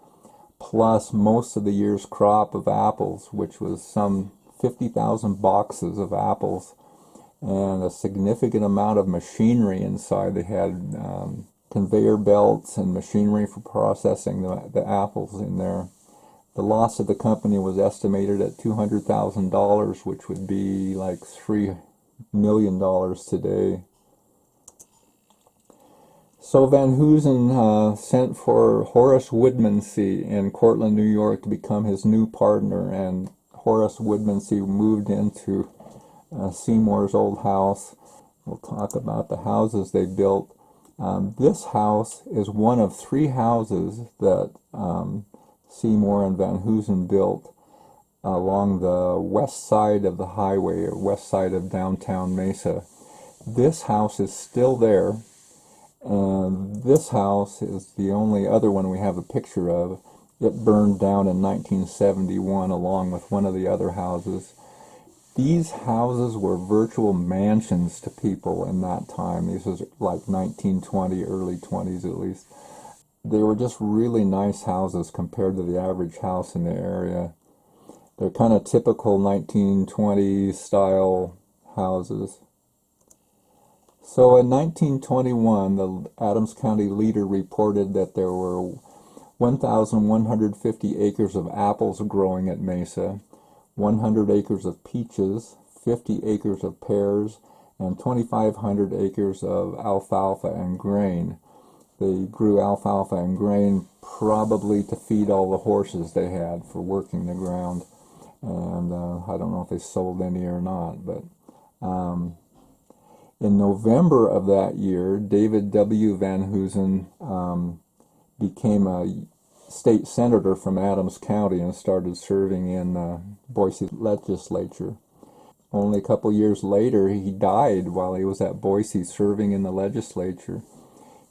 plus most of the year's crop of apples, which was some 50,000 boxes of apples, and a significant amount of machinery inside. They had conveyor belts and machinery for processing the apples in there. The loss of the company was estimated at $200,000, which would be like $3 million today. So Van Hoosen sent for Horace Woodmansee in Cortland, New York to become his new partner, and Horace Woodmansee moved into Seymour's old house. We'll talk about the houses they built. This house is one of 3 houses that Seymour and Van Hoosen built along the west side of the highway, or west side of downtown Mesa. This house is still there. And this house is the only other one we have a picture of. It burned down in 1971 along with one of the other houses. These houses were virtual mansions to people in that time. This was like 1920, early 20s at least. They were just really nice houses compared to the average house in the area. They're kind of typical 1920s style houses. So in 1921, the Adams County Leader reported that there were 1,150 acres of apples growing at Mesa, 100 acres of peaches, 50 acres of pears, and 2,500 acres of alfalfa and grain. They grew alfalfa and grain probably to feed all the horses they had for working the ground. And I don't know if they sold any or not, but in November of that year, David W. Van Hoosen became a state senator from Adams County and started serving in the Boise legislature. Only a couple years later, he died while he was at Boise serving in the legislature.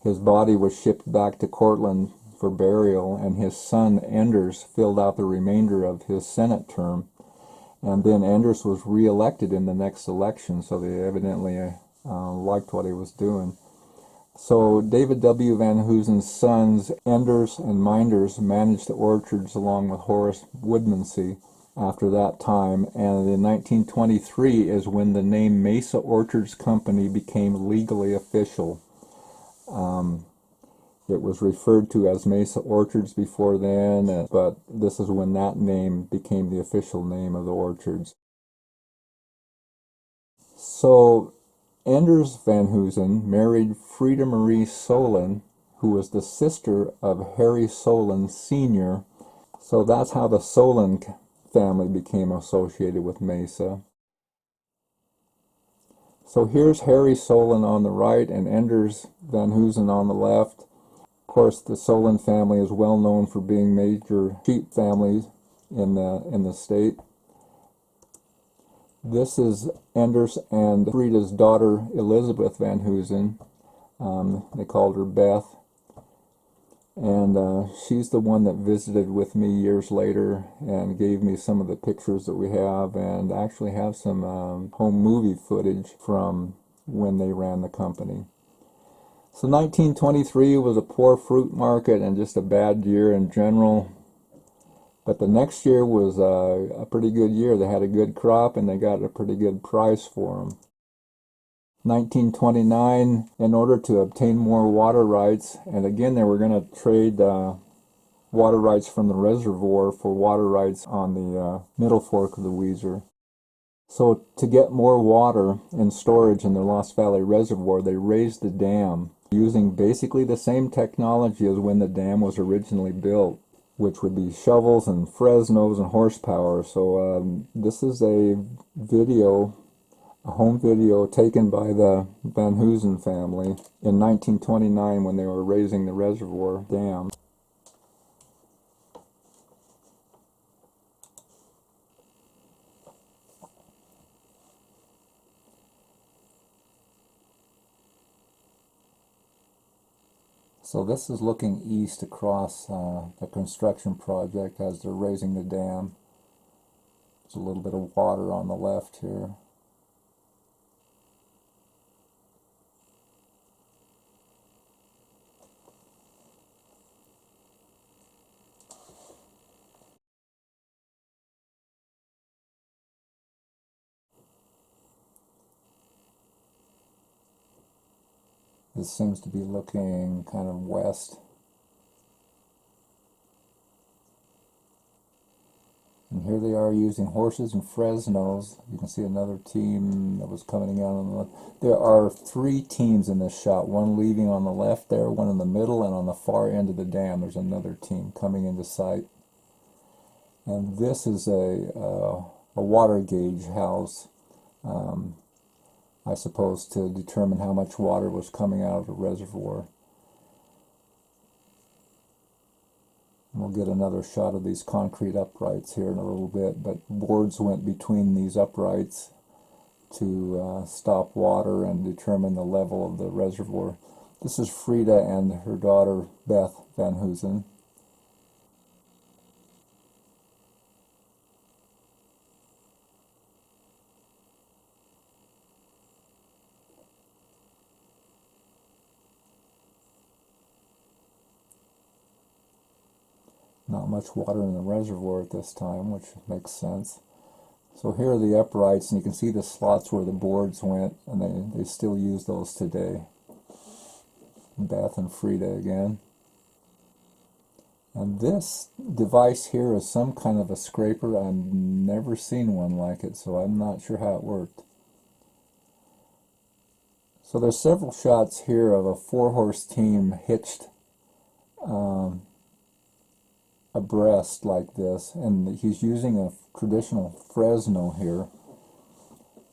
His body was shipped back to Cortland for burial, and his son Enders filled out the remainder of his Senate term. And then Enders was re-elected in the next election, so they evidently liked what he was doing. So David W. Van Hoosen's sons, Enders and Minders, managed the orchards along with Horace Woodmansee after that time, and in 1923 is when the name Mesa Orchards Company became legally official. It was referred to as Mesa Orchards before then, but this is when that name became the official name of the orchards. So Enders Van Hoosen married Frida Marie Solon, who was the sister of Harry Solon Sr. So that's how the Solon family became associated with Mesa. So here's Harry Solon on the right and Enders Van Hoosen on the left. Of course, the Solon family is well known for being major sheep families in the state. This is Enders and Frida's daughter, Elizabeth Van Hoosen. They called her Beth. And she's the one that visited with me years later and gave me some of the pictures that we have, and actually have some home movie footage from when they ran the company. So 1923 was a poor fruit market and just a bad year in general. But the next year was a pretty good year. They had a good crop and they got a pretty good price for them. 1929, in order to obtain more water rights, and again they were going to trade water rights from the reservoir for water rights on the middle fork of the Weiser. So to get more water in storage in the Lost Valley Reservoir, they raised the dam using basically the same technology as when the dam was originally built, which would be shovels and Fresnos and horsepower. So this is a home video taken by the Van Hoosen family in 1929 when they were raising the reservoir dam. So this is looking east across the construction project as they're raising the dam. There's a little bit of water on the left here. This seems to be looking kind of west. And here they are using horses and Fresnos. You can see another team that was coming out on the left. There are 3 teams in this shot. One leaving on the left there, one in the middle, and on the far end of the dam there's another team coming into sight. And this is a water gauge house. I suppose to determine how much water was coming out of the reservoir. And we'll get another shot of these concrete uprights here in a little bit, but boards went between these uprights to stop water and determine the level of the reservoir. This is Frida and her daughter Beth Van Hoosen. Not much water in the reservoir at this time, which makes sense. So here are the uprights, and you can see the slots where the boards went, and they still use those today. Beth and Frida again. And this device here is some kind of a scraper. I've never seen one like it, so I'm not sure how it worked. So there's several shots here of a 4-horse team hitched abreast like this, and he's using a traditional Fresno here.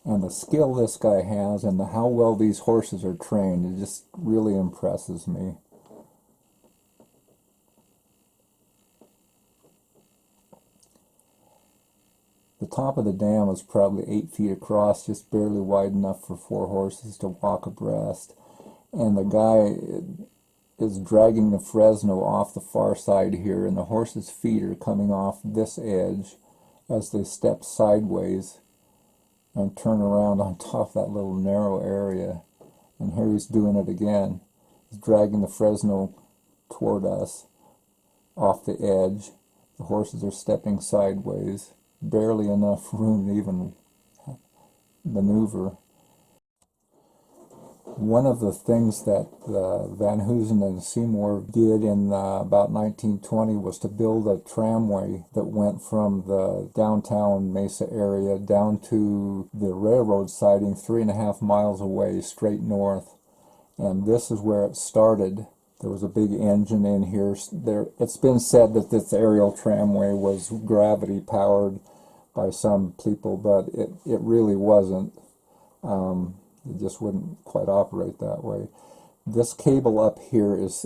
And the skill this guy has and how well these horses are trained, it just really impresses me. The top of the dam was probably 8 feet across, just barely wide enough for 4 horses to walk abreast. And the guy is dragging the Fresno off the far side here, and the horse's feet are coming off this edge as they step sideways and turn around on top of that little narrow area. And here he's doing it again. He's dragging the Fresno toward us off the edge. The horses are stepping sideways, barely enough room to even maneuver. One of the things that Van Hoosen and Seymour did in about 1920 was to build a tramway that went from the downtown Mesa area down to the railroad siding 3.5 miles away, straight north. And this is where it started. There was a big engine in here. It's been said that this aerial tramway was gravity powered by some people, but it really wasn't. It just wouldn't quite operate that way. This cable up here is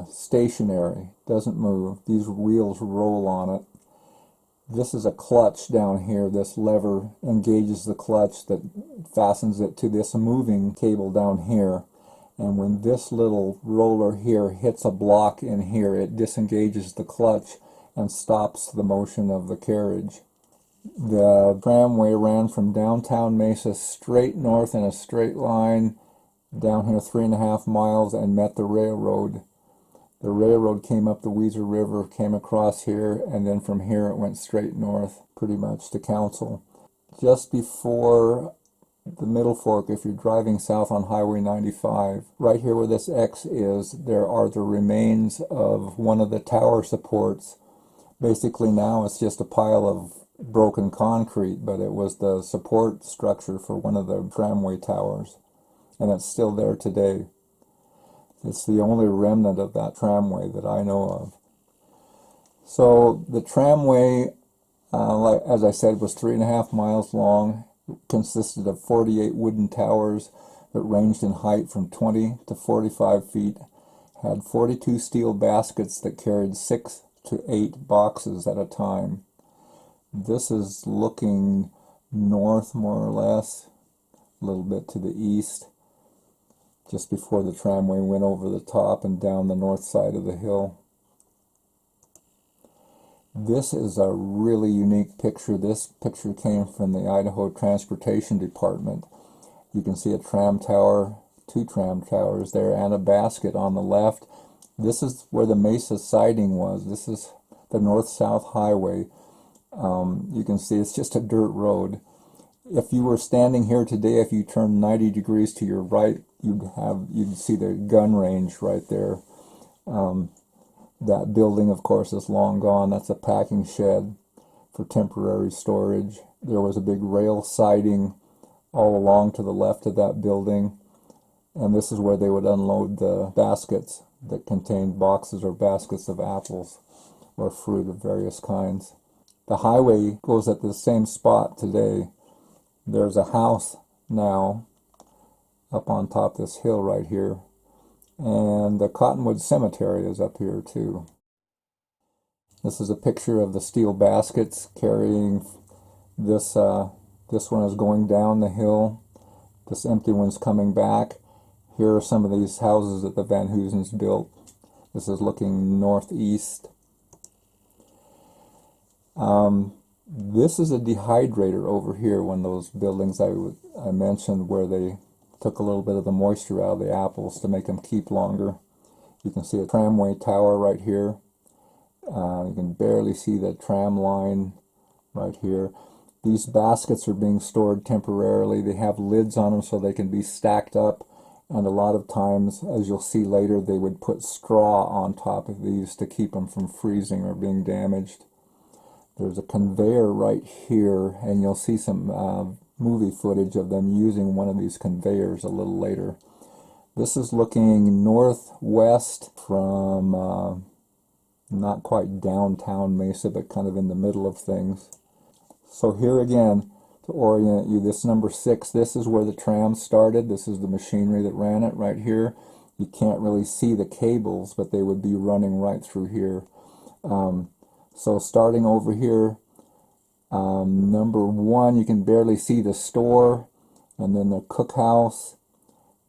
stationary, doesn't move. These wheels roll on it. This is a clutch down here. This lever engages the clutch that fastens it to this moving cable down here. And when this little roller here hits a block in here, it disengages the clutch and stops the motion of the carriage. The tramway ran from downtown Mesa straight north in a straight line down here 3.5 miles and met the railroad. The railroad came up the Weezer River, came across here, and then from here it went straight north pretty much to Council. Just before the Middle Fork, if you're driving south on Highway 95, right here where this X is, there are the remains of one of the tower supports. Basically now it's just a pile of broken concrete, but it was the support structure for one of the tramway towers, and it's still there today. It's the only remnant of that tramway that I know of. So the tramway, as I said, was 3.5 miles long, consisted of 48 wooden towers that ranged in height from 20 to 45 feet, had 42 steel baskets that carried 6 to 8 boxes at a time. This is looking north, more or less, a little bit to the east, just before the tramway went over the top and down the north side of the hill. This is a really unique picture. This picture came from the Idaho Transportation Department. You can see a tram tower, 2 tram towers there, and a basket on the left. This is where the Mesa siding was. This is the north-south highway. You can see it's just a dirt road. If you were standing here today, if you turned 90 degrees to your right, you'd see the gun range right there. That building, of course, is long gone. That's a packing shed for temporary storage. There was a big rail siding all along to the left of that building, and this is where they would unload the baskets that contained boxes or baskets of apples or fruit of various kinds. The highway goes at the same spot today. There's a house now up on top of this hill right here, and the Cottonwood Cemetery is up here too. This is a picture of the steel baskets carrying this. This one is going down the hill. This empty one's coming back. Here are some of these houses that the Van Hoosens built. This is looking northeast. This is a dehydrator over here, one of those buildings I mentioned where they took a little bit of the moisture out of the apples to make them keep longer. You can see a tramway tower right here. You can barely see the tram line right here. These baskets are being stored temporarily. They have lids on them so they can be stacked up, and a lot of times, as you'll see later, they would put straw on top of these to keep them from freezing or being damaged. There's a conveyor right here, and you'll see some movie footage of them using one of these conveyors a little later. This is looking northwest from not quite downtown Mesa, but kind of in the middle of things. So here again, to orient you, this number 6, this is where the tram started. This is the machinery that ran it right here. You can't really see the cables, but they would be running right through here. So starting over here, number 1, you can barely see the store, and then the cookhouse.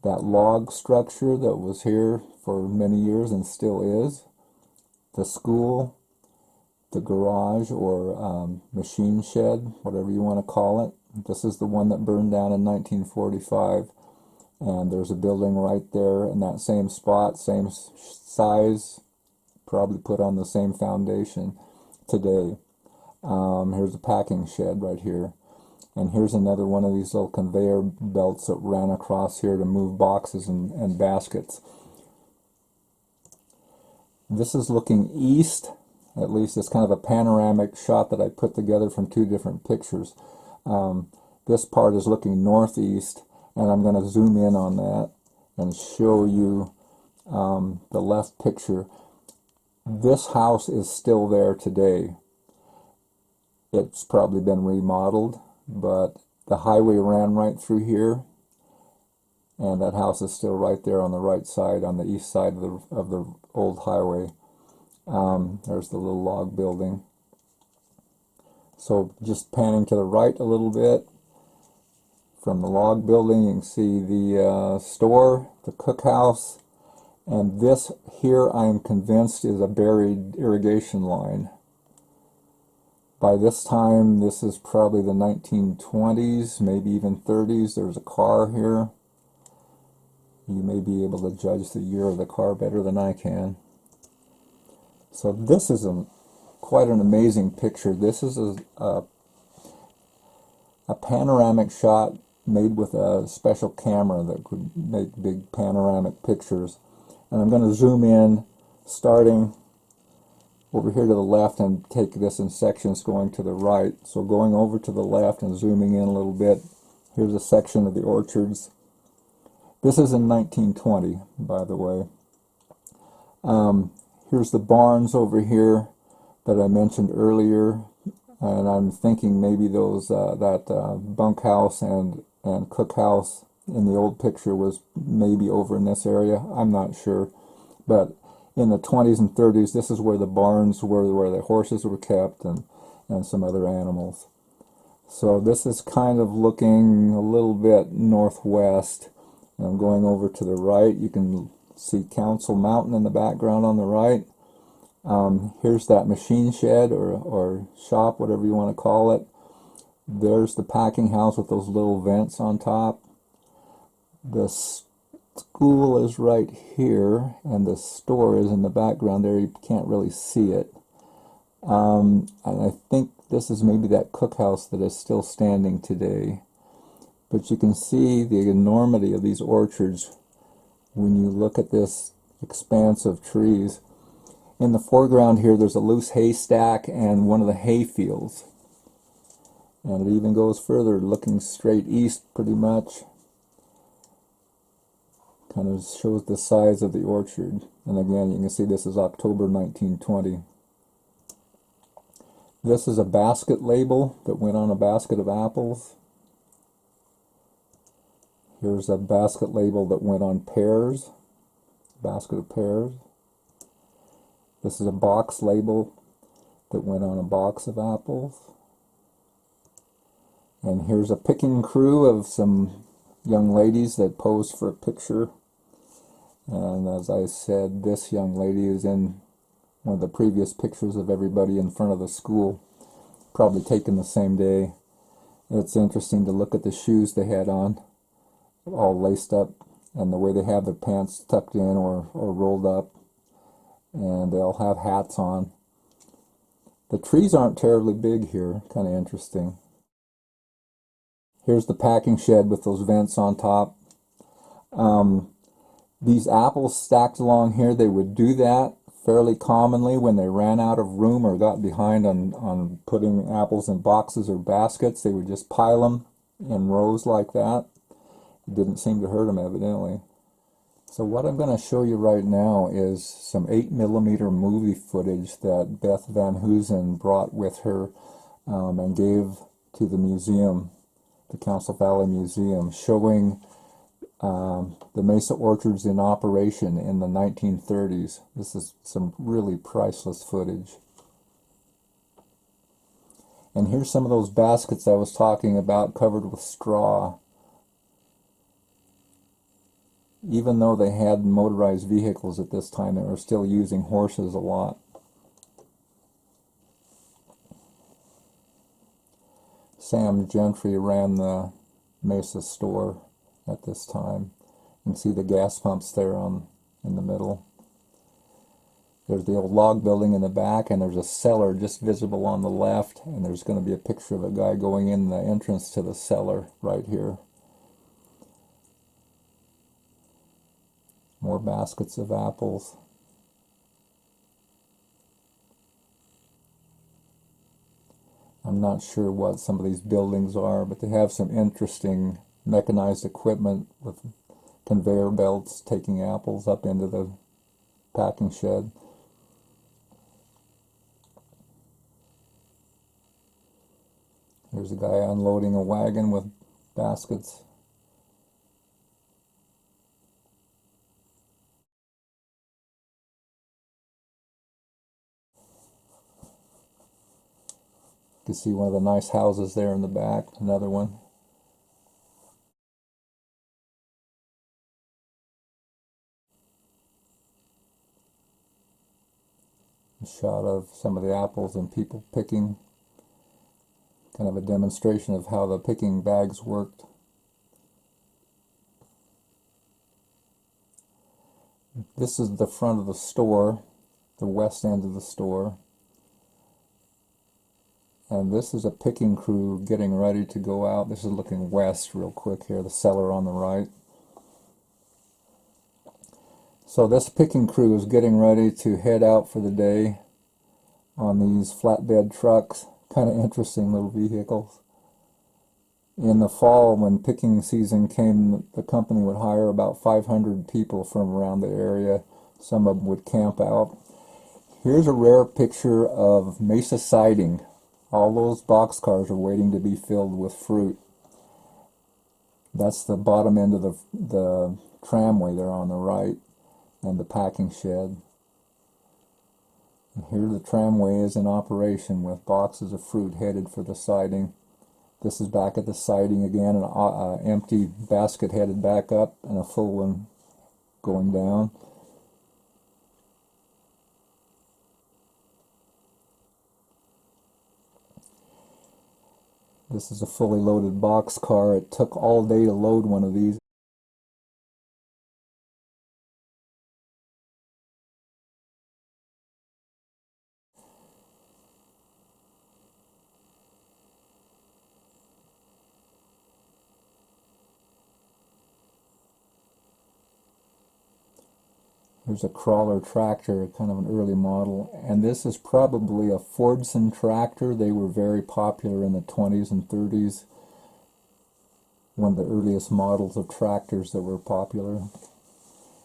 that log structure that was here for many years and still is, the school, the garage or machine shed, whatever you want to call it. This is the one that burned down in 1945, and there's a building right there in that same spot, same size, probably put on the same foundation today. Here's a packing shed right here. And here's another one of these little conveyor belts that ran across here to move boxes and baskets. This is looking east. At least it's kind of a panoramic shot that I put together from two different pictures. This part is looking northeast, and I'm going to zoom in on that and show you the left picture. This house is still there today. It's probably been remodeled, but the highway ran right through here, and that house is still right there on the right side, on the east side of the old highway. There's the little log building. So just panning to the right a little bit from the log building, you can see the store, the cookhouse, and this here I'm convinced is a buried irrigation line. By this time, this is probably the 1920s, maybe even 30s. There's a car here. You may be able to judge the year of the car better than I can. So this is quite an amazing picture. This is a panoramic shot made with a special camera that could make big panoramic pictures. And I'm going to zoom in, starting over here to the left, and take this in sections going to the right. So going over to the left and zooming in a little bit, here's a section of the orchards. This is in 1920, by the way. Here's the barns over here that I mentioned earlier, and I'm thinking maybe those that bunkhouse and cookhouse in the old picture was maybe over in this area. I'm not sure, but in the 20s and 30s, this is where the barns were, where the horses were kept, and some other animals. So this is kind of looking a little bit northwest. And I'm going over to the right. You can see Council Mountain in the background on the right. Here's that machine shed or shop, whatever you want to call it. There's the packing house with those little vents on top. The school is right here, and the store is in the background there. You can't really see it. And I think this is maybe that cookhouse that is still standing today. But you can see the enormity of these orchards when you look at this expanse of trees. In the foreground here, there's a loose haystack and one of the hay fields. And it even goes further, looking straight east pretty much. Kind of shows the size of the orchard. And again, you can see this is October 1920. This is a basket label that went on a basket of apples. Here's a basket label that went on pears, basket of pears. This is a box label that went on a box of apples. And here's a picking crew of some young ladies that posed for a picture. And as I said, this young lady is in one of the previous pictures of everybody in front of the school, probably taken the same day. It's interesting to look at the shoes they had on, all laced up, and the way they have their pants tucked in or rolled up, and they all have hats on. The trees aren't terribly big here, kind of interesting. Here's the packing shed with those vents on top. These apples stacked along here, they would do that fairly commonly when they ran out of room or got behind on putting apples in boxes or baskets. They would just pile them in rows like that. It didn't seem to hurt them, evidently. So what I'm going to show you right now is some 8mm movie footage that Beth Van Hoosen brought with her and gave to the museum, the Council Valley Museum, showing the Mesa Orchards in operation in the 1930s. This is some really priceless footage. And here's some of those baskets I was talking about, covered with straw. Even though they had motorized vehicles at this time, they were still using horses a lot. Sam Gentry ran the Mesa store at this time. You can see the gas pumps there in the middle. There's the old log building in the back, and there's a cellar just visible on the left, and there's going to be a picture of a guy going in the entrance to the cellar right here. More baskets of apples. I'm not sure what some of these buildings are, but they have some interesting mechanized equipment with conveyor belts taking apples up into the packing shed. Here's a guy unloading a wagon with baskets. You can see one of the nice houses there in the back, another one. A shot of some of the apples and people picking. Kind of a demonstration of how the picking bags worked. This is the front of the store, the west end of the store. And this is a picking crew getting ready to go out. This is looking west real quick here, the cellar on the right. So this picking crew is getting ready to head out for the day on these flatbed trucks. Kind of interesting little vehicles. In the fall, when picking season came, the company would hire about 500 people from around the area. Some of them would camp out. Here's a rare picture of Mesa siding. All those boxcars are waiting to be filled with fruit. That's the bottom end of the tramway there on the right, and the packing shed. And here the tramway is in operation with boxes of fruit headed for the siding. This is back at the siding again, an empty basket headed back up and a full one going down. This is a fully loaded box car. It took all day to load one of these. There's a crawler tractor, kind of an early model, and this is probably a Fordson tractor. They were very popular in the 20s and 30s. One of the earliest models of tractors that were popular.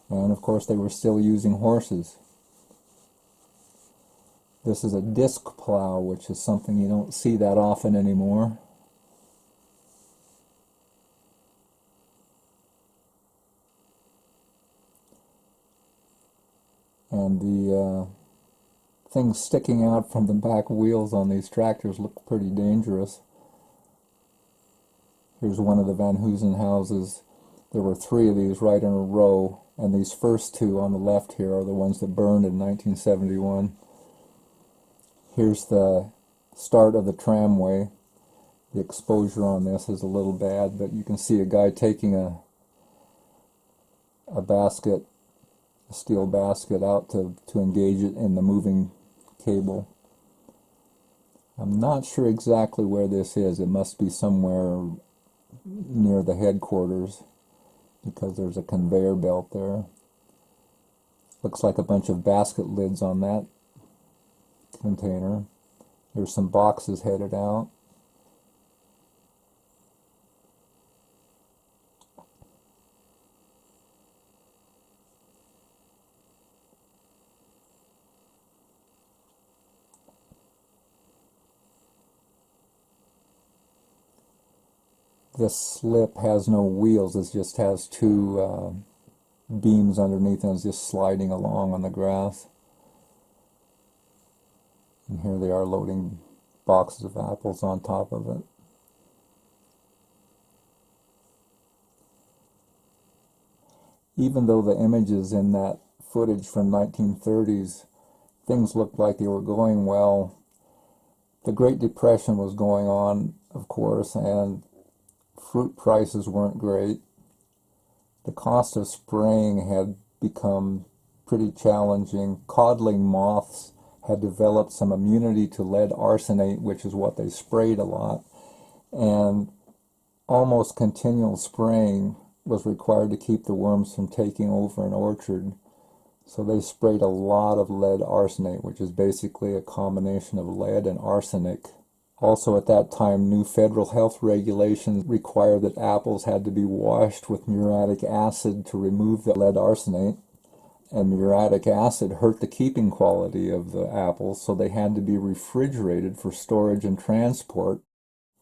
And of course they were still using horses. This is a disc plow, which is something you don't see that often anymore. And the things sticking out from the back wheels on these tractors look pretty dangerous. Here's one of the Van Hoosen houses. There were 3 of these right in a row, and these first 2 on the left here are the ones that burned in 1971. Here's the start of the tramway. The exposure on this is a little bad, but you can see a guy taking a basket, a steel basket, out to engage it in the moving cable. I'm not sure exactly where this is. It must be somewhere near the headquarters, because there's a conveyor belt there. Looks like a bunch of basket lids on that container. There's some boxes headed out. This slip has no wheels. It just has 2 beams underneath, and it's just sliding along on the grass. And here they are loading boxes of apples on top of it. even though the images in that footage from 1930s, things looked like they were going well, the Great Depression was going on, of course, and fruit prices weren't great. The cost of spraying had become pretty challenging. Codling moths had developed some immunity to lead arsenate, which is what they sprayed a lot, and almost continual spraying was required to keep the worms from taking over an orchard. So they sprayed a lot of lead arsenate, which is basically a combination of lead and arsenic. Also at that time, new federal health regulations required that apples had to be washed with muriatic acid to remove the lead arsenate. And muriatic acid hurt the keeping quality of the apples, so they had to be refrigerated for storage and transport.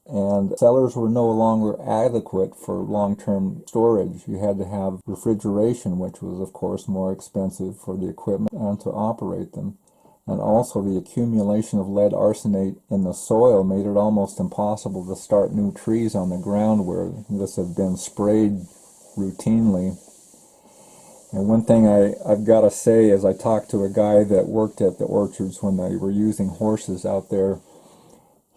And cellars were no longer adequate for long-term storage. You had to have refrigeration, which was, of course, more expensive for the equipment and to operate them. And also the accumulation of lead arsenate in the soil made it almost impossible to start new trees on the ground where this had been sprayed routinely. And one thing I've got to say is I talked to a guy that worked at the orchards when they were using horses out there.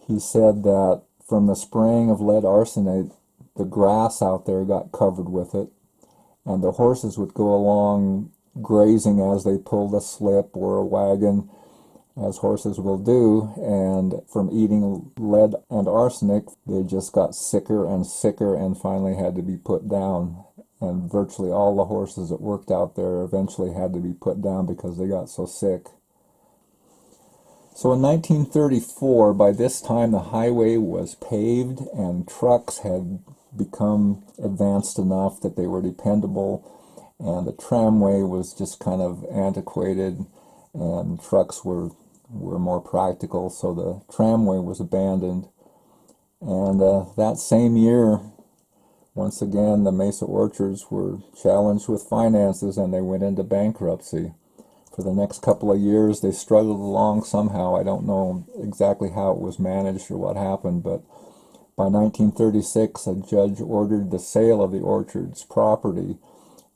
He said that from the spraying of lead arsenate, the grass out there got covered with it, and the horses would go along grazing as they pulled a slip or a wagon, as horses will do, and from eating lead and arsenic, they just got sicker and sicker and finally had to be put down. And virtually all the horses that worked out there eventually had to be put down because they got so sick. So in 1934, by this time the highway was paved and trucks had become advanced enough that they were dependable, and the tramway was just kind of antiquated and trucks were more practical, so the tramway was abandoned. And that same year, once again, the Mesa Orchards were challenged with finances and they went into bankruptcy. For the next couple of years, they struggled along somehow. I don't know exactly how it was managed or what happened, but by 1936, a judge ordered the sale of the orchard's property,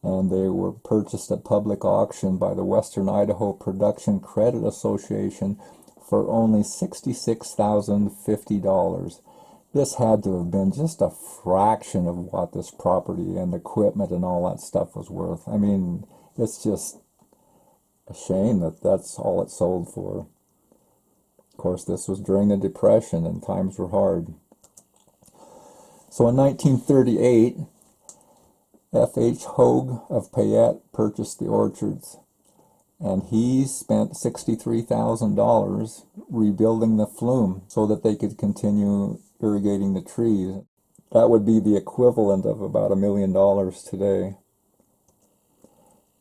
and they were purchased at public auction by the Western Idaho Production Credit Association for only $66,050. This had to have been just a fraction of what this property and equipment and all that stuff was worth. I mean, it's just a shame that that's all it sold for. Of course, this was during the Depression and times were hard. So in 1938, F.H. Hogue of Payette purchased the orchards, and he spent $63,000 rebuilding the flume so that they could continue irrigating the trees. That would be the equivalent of about $1 million today.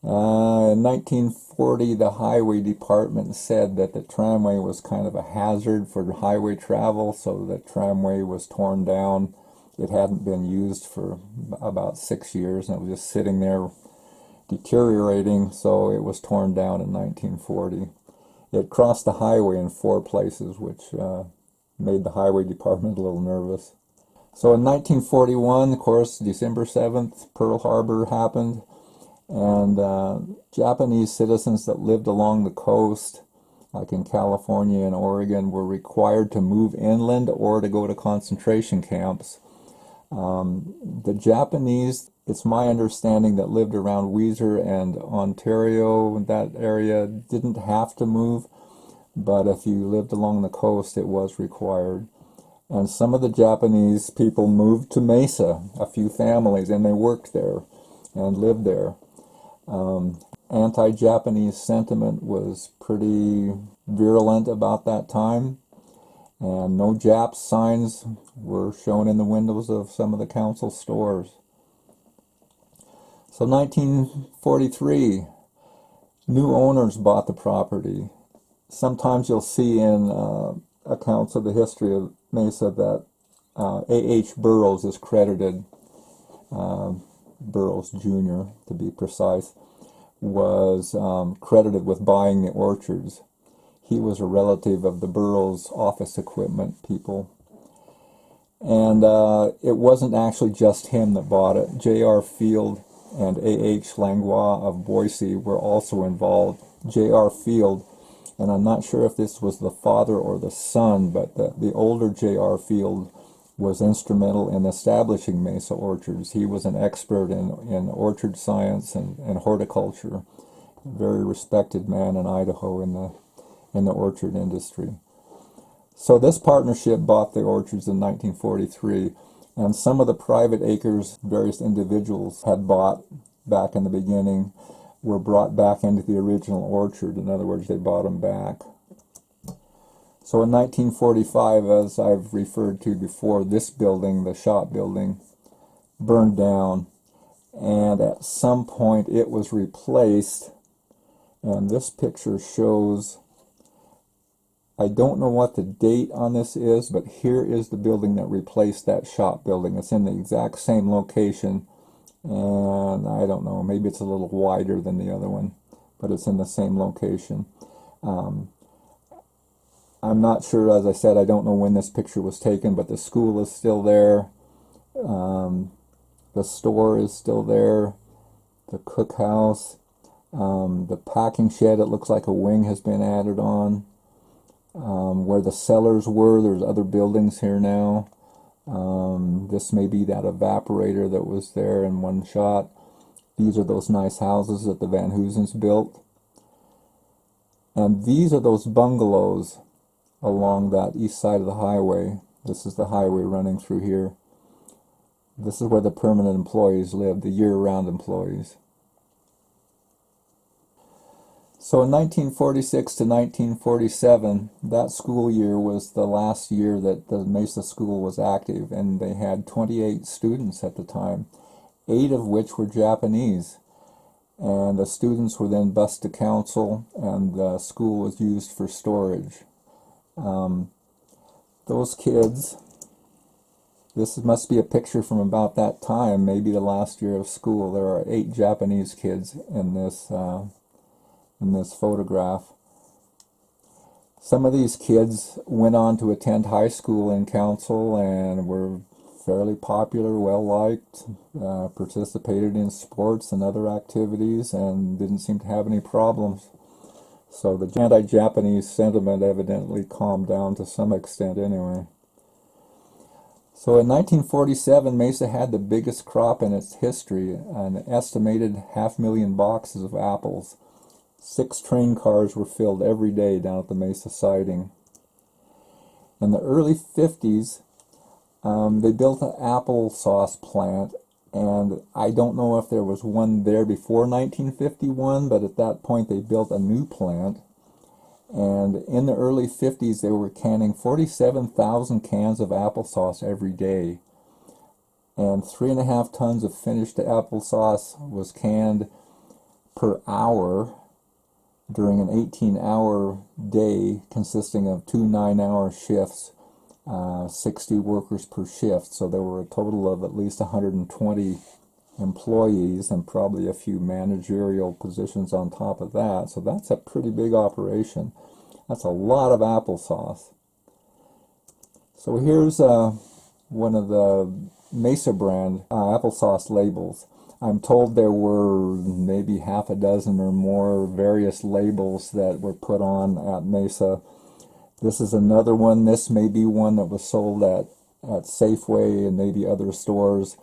In 1940, the highway department said that the tramway was kind of a hazard for highway travel, so the tramway was torn down. It hadn't been used for about 6 years, and it was just sitting there deteriorating, so it was torn down in 1940. It crossed the highway in 4 places, which made the highway department a little nervous. So in 1941, of course, December 7th, Pearl Harbor happened, and Japanese citizens that lived along the coast, like in California and Oregon, were required to move inland or to go to concentration camps. The Japanese, it's my understanding, that lived around Weiser and Ontario, that area, didn't have to move, but if you lived along the coast, it was required. And some of the Japanese people moved to Mesa, a few families, and they worked there and lived there. Anti-Japanese sentiment was pretty virulent about that time, and no Japs signs were shown in the windows of some of the council stores. So 1943, new owners bought the property. Sometimes you'll see in accounts of the history of Mesa that A.H. Burroughs is credited, Burroughs Jr. to be precise, was credited with buying the orchards. He was a relative of the Burroughs office equipment people. And it wasn't actually just him that bought it. J.R. Field and A.H. Langlois of Boise were also involved. J.R. Field, and I'm not sure if this was the father or the son, but the older J.R. Field was instrumental in establishing Mesa Orchards. He was an expert in orchard science and horticulture. A very respected man in Idaho in the orchard industry. So this partnership bought the orchards in 1943, and some of the private acres various individuals had bought back in the beginning were brought back into the original orchard. In other words, they bought them back. So in 1945, as I've referred to before, this building, the shop building, burned down, and at some point it was replaced, and this picture shows, I don't know what the date on this is, but here is the building that replaced that shop building. It's in the exact same location, and I don't know, maybe it's a little wider than the other one, but it's in the same location. I'm not sure, as I said, I don't know when this picture was taken, but the school is still there. The store is still there. The cookhouse. The packing shed, it looks like a wing has been added on. Where the cellars were, there's other buildings here now. This may be that evaporator that was there in one shot. These are those nice houses that the Van Hoosens built. And these are those bungalows along that east side of the highway. This is the highway running through here. This is where the permanent employees live, the year-round employees. So in 1946 to 1947, that school year was the last year that the Mesa School was active, and they had 28 students at the time, 8 of which were Japanese. And the students were then bused to council, and the school was used for storage. Those kids, this must be a picture from about that time, maybe the last year of school. There are 8 Japanese kids in this photograph. Some of these kids went on to attend high school in council and were fairly popular, well-liked, participated in sports and other activities, and didn't seem to have any problems. So the anti-Japanese sentiment evidently calmed down to some extent anyway. So in 1947, Mesa had the biggest crop in its history, an estimated 500,000 boxes of apples. 6 train cars were filled every day down at the Mesa siding. In the early 50s, they built an applesauce plant, and I don't know if there was one there before 1951, but at that point they built a new plant. And in the early 50s, they were canning 47,000 cans of applesauce every day. And 3.5 tons of finished applesauce was canned per hour during an 18-hour day consisting of 2 9-hour shifts, 60 workers per shift. So there were a total of at least 120 employees and probably a few managerial positions on top of that. So that's a pretty big operation. That's a lot of applesauce. So here's one of the Mesa brand applesauce labels. I'm told there were maybe half a dozen or more various labels that were put on at Mesa. This is another one. This may be one that was sold at Safeway and maybe other stores.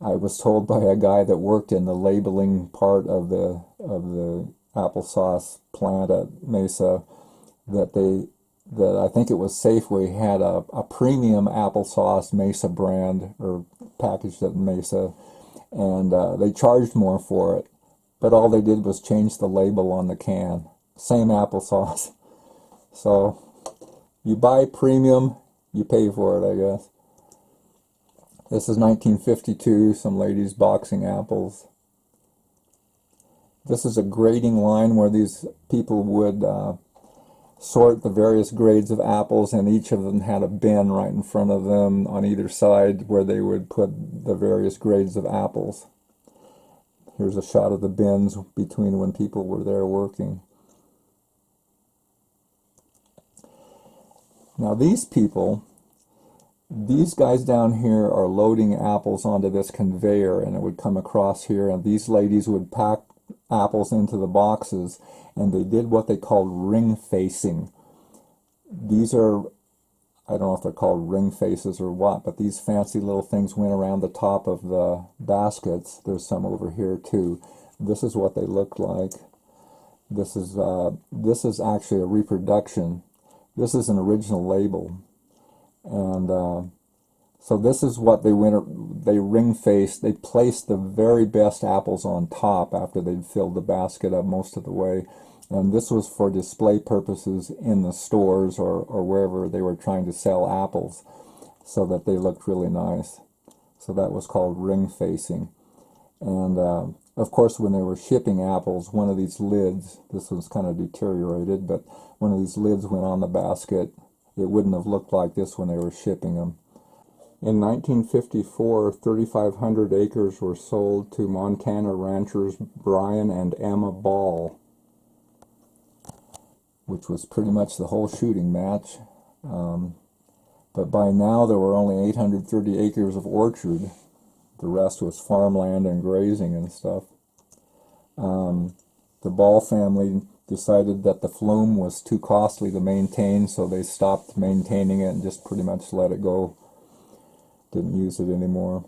I was told by a guy that worked in the labeling part of the applesauce plant at Mesa that I think it was Safeway had a premium applesauce Mesa brand or packaged at Mesa, and they charged more for it, but all they did was change the label on the can. Same applesauce. So you buy premium, you pay for it, I guess. This is 1952, some ladies boxing apples. This is a grading line where these people would sort the various grades of apples, and each of them had a bin right in front of them on either side where they would put the various grades of apples. Here's a shot of the bins between when people were there working. Now these people These guys down here are loading apples onto this conveyor, and it would come across here, and these ladies would pack apples into the boxes, and they did what they called ring facing. These are, I don't know if they're called ring faces or what, but these fancy little things went around the top of the baskets. There's some over here too. This is what they looked like. This is actually a reproduction. This is an original label. And so this is what they ring-faced. They placed the very best apples on top after they'd filled the basket up most of the way. And this was for display purposes in the stores or wherever they were trying to sell apples, so that they looked really nice. So that was called ring-facing. And of course, when they were shipping apples, one of these lids, this was kind of deteriorated, but one of these lids went on the basket. It wouldn't have looked like this when they were shipping them. In 1954, 3,500 acres were sold to Montana ranchers Brian and Emma Ball, which was pretty much the whole shooting match. But by now there were only 830 acres of orchard. The rest was farmland and grazing and stuff. The Ball family decided that the flume was too costly to maintain, so they stopped maintaining it and just pretty much let it go. Didn't use it anymore.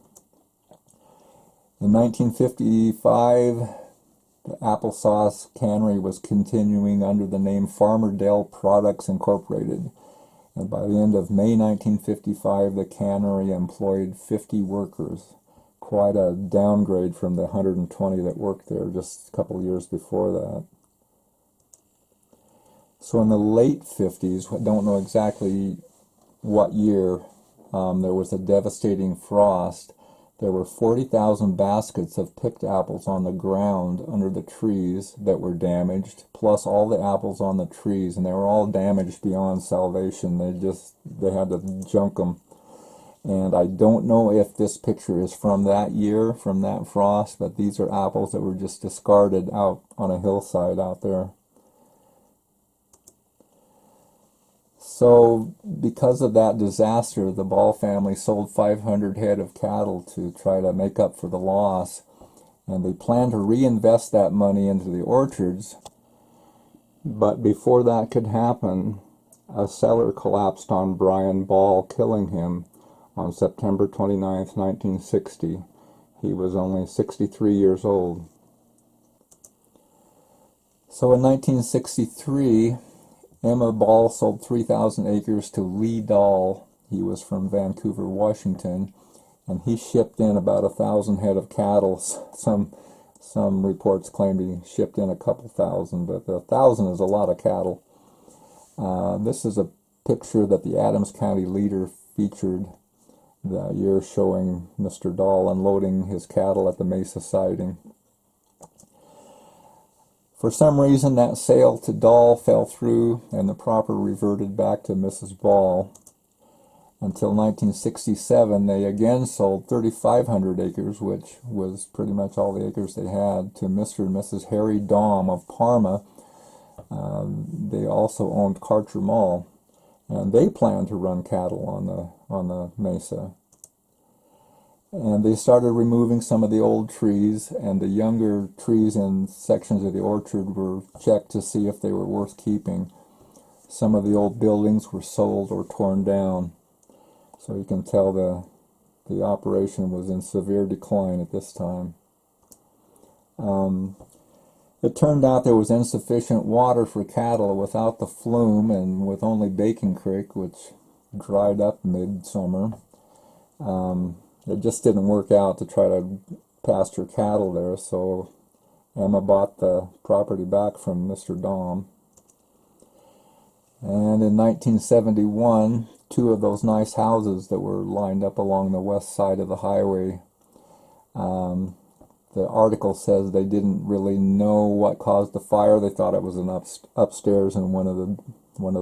In 1955, the applesauce cannery was continuing under the name Farmerdale Products Incorporated. And by the end of May 1955, the cannery employed 50 workers. Quite a downgrade from the 120 that worked there just a couple of years before that. So in the late 50s, I don't know exactly what year, there was a devastating frost. There were 40,000 baskets of picked apples on the ground under the trees that were damaged, plus all the apples on the trees, and they were all damaged beyond salvation. They had to junk them. And I don't know if this picture is from that year, from that frost, but these are apples that were just discarded out on a hillside out there. So because of that disaster, the Ball family sold 500 head of cattle to try to make up for the loss. And they planned to reinvest that money into the orchards. But before that could happen, a cellar collapsed on Brian Ball, killing him on September 29, 1960. He was only 63 years old. So in 1963, Emma Ball sold 3,000 acres to Lee Dahl. He was from Vancouver, Washington, and he shipped in about 1,000 head of cattle. Some reports claim he shipped in a couple thousand, but 1,000 is a lot of cattle. This is a picture that the Adams County Leader featured that year, showing Mr. Dahl unloading his cattle at the Mesa siding. For some reason, that sale to Dahl fell through, and the property reverted back to Mrs. Ball. Until 1967, they again sold 3,500 acres, which was pretty much all the acres they had, to Mr. and Mrs. Harry Dahm of Parma. They also owned Karcher Mall, and they planned to run cattle on the Mesa. And they started removing some of the old trees, and the younger trees in sections of the orchard were checked to see if they were worth keeping. Some of the old buildings were sold or torn down. So you can tell the operation was in severe decline at this time. It turned out there was insufficient water for cattle without the flume, and with only Bacon Creek, which dried up midsummer. It just didn't work out to try to pasture cattle there, so Emma bought the property back from Mr. Dahm. And in 1971, two of those nice houses that were lined up along the west side of the highway, the article says they didn't really know what caused the fire. They thought it was an upstairs in one of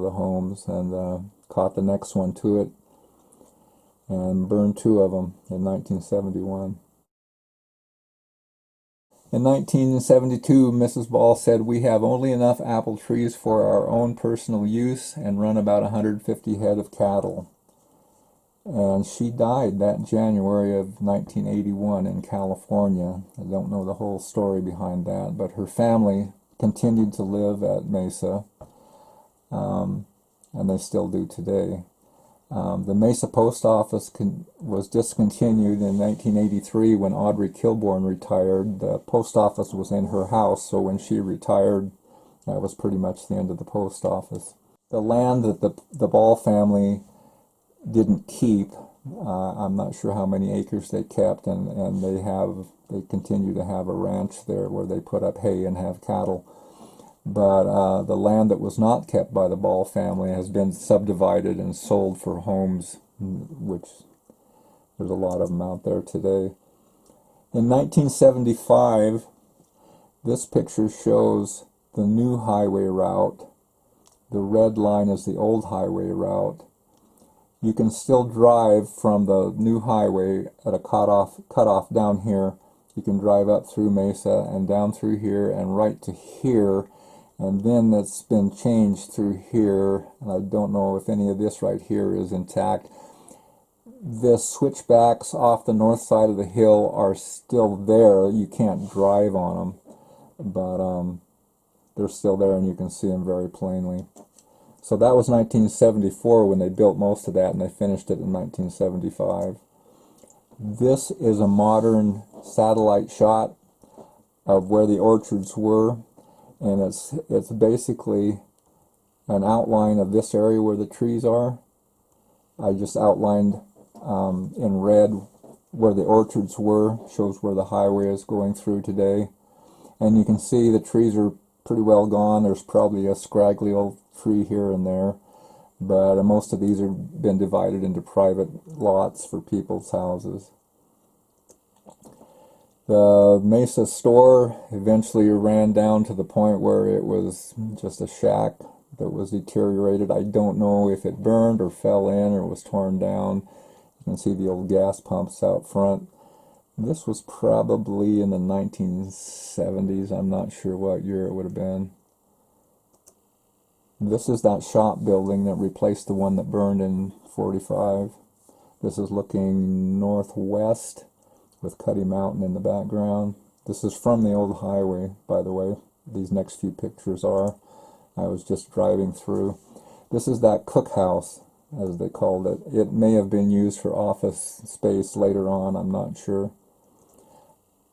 the homes, and caught the next one to it and burned two of them in 1971. In 1972, Mrs. Ball said, "We have only enough apple trees for our own personal use and run about 150 head of cattle." And she died that January of 1981 in California. I don't know the whole story behind that, but her family continued to live at Mesa, and they still do today. The Mesa post office was discontinued in 1983 when Audrey Kilborn retired. The post office was in her house, so when she retired, that was pretty much the end of the post office. The land that the Ball family didn't keep, I'm not sure how many acres they kept, and they continue to have a ranch there where they put up hay and have cattle. But the land that was not kept by the Ball family has been subdivided and sold for homes, which there's a lot of them out there today. In 1975, this picture shows the new highway route. The red line is the old highway route. You can still drive from the new highway at a cutoff down here. You can drive up through Mesa and down through here and right to here. And then that's been changed through here, and I don't know if any of this right here is intact. The switchbacks off the north side of the hill are still there. You can't drive on them, but they're still there and you can see them very plainly. So that was 1974 when they built most of that, and they finished it in 1975. This is a modern satellite shot of where the orchards were. And it's basically an outline of this area where the trees are. I just outlined in red where the orchards were, shows where the highway is going through today. And you can see the trees are pretty well gone. There's probably a scraggly old tree here and there, but most of these have been divided into private lots for people's houses. The Mesa store eventually ran down to the point where it was just a shack that was deteriorated. I don't know if it burned or fell in or was torn down. You can see the old gas pumps out front. This was probably in the 1970s. I'm not sure what year it would have been. This is that shop building that replaced the one that burned in 45. This is looking northwest, with Cuddy Mountain in the background. This is from the old highway, by the way. These next few pictures are. I was just driving through. This is that cookhouse, as they called it. It may have been used for office space later on, I'm not sure.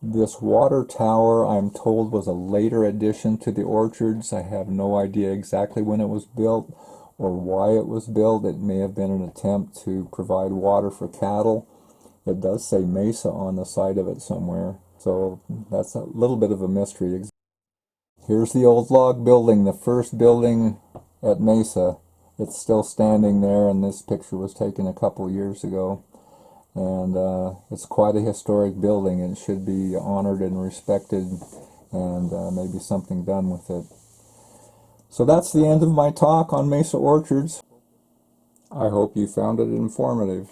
This water tower, I'm told, was a later addition to the orchards. I have no idea exactly when it was built or why it was built. It may have been an attempt to provide water for cattle. It does say Mesa on the side of it somewhere, so that's a little bit of a mystery. Here's the old log building, the first building at Mesa. It's still standing there, and this picture was taken a couple years ago. And it's quite a historic building. It should be honored and respected, and maybe something done with it. So that's the end of my talk on Mesa Orchards. I hope you found it informative.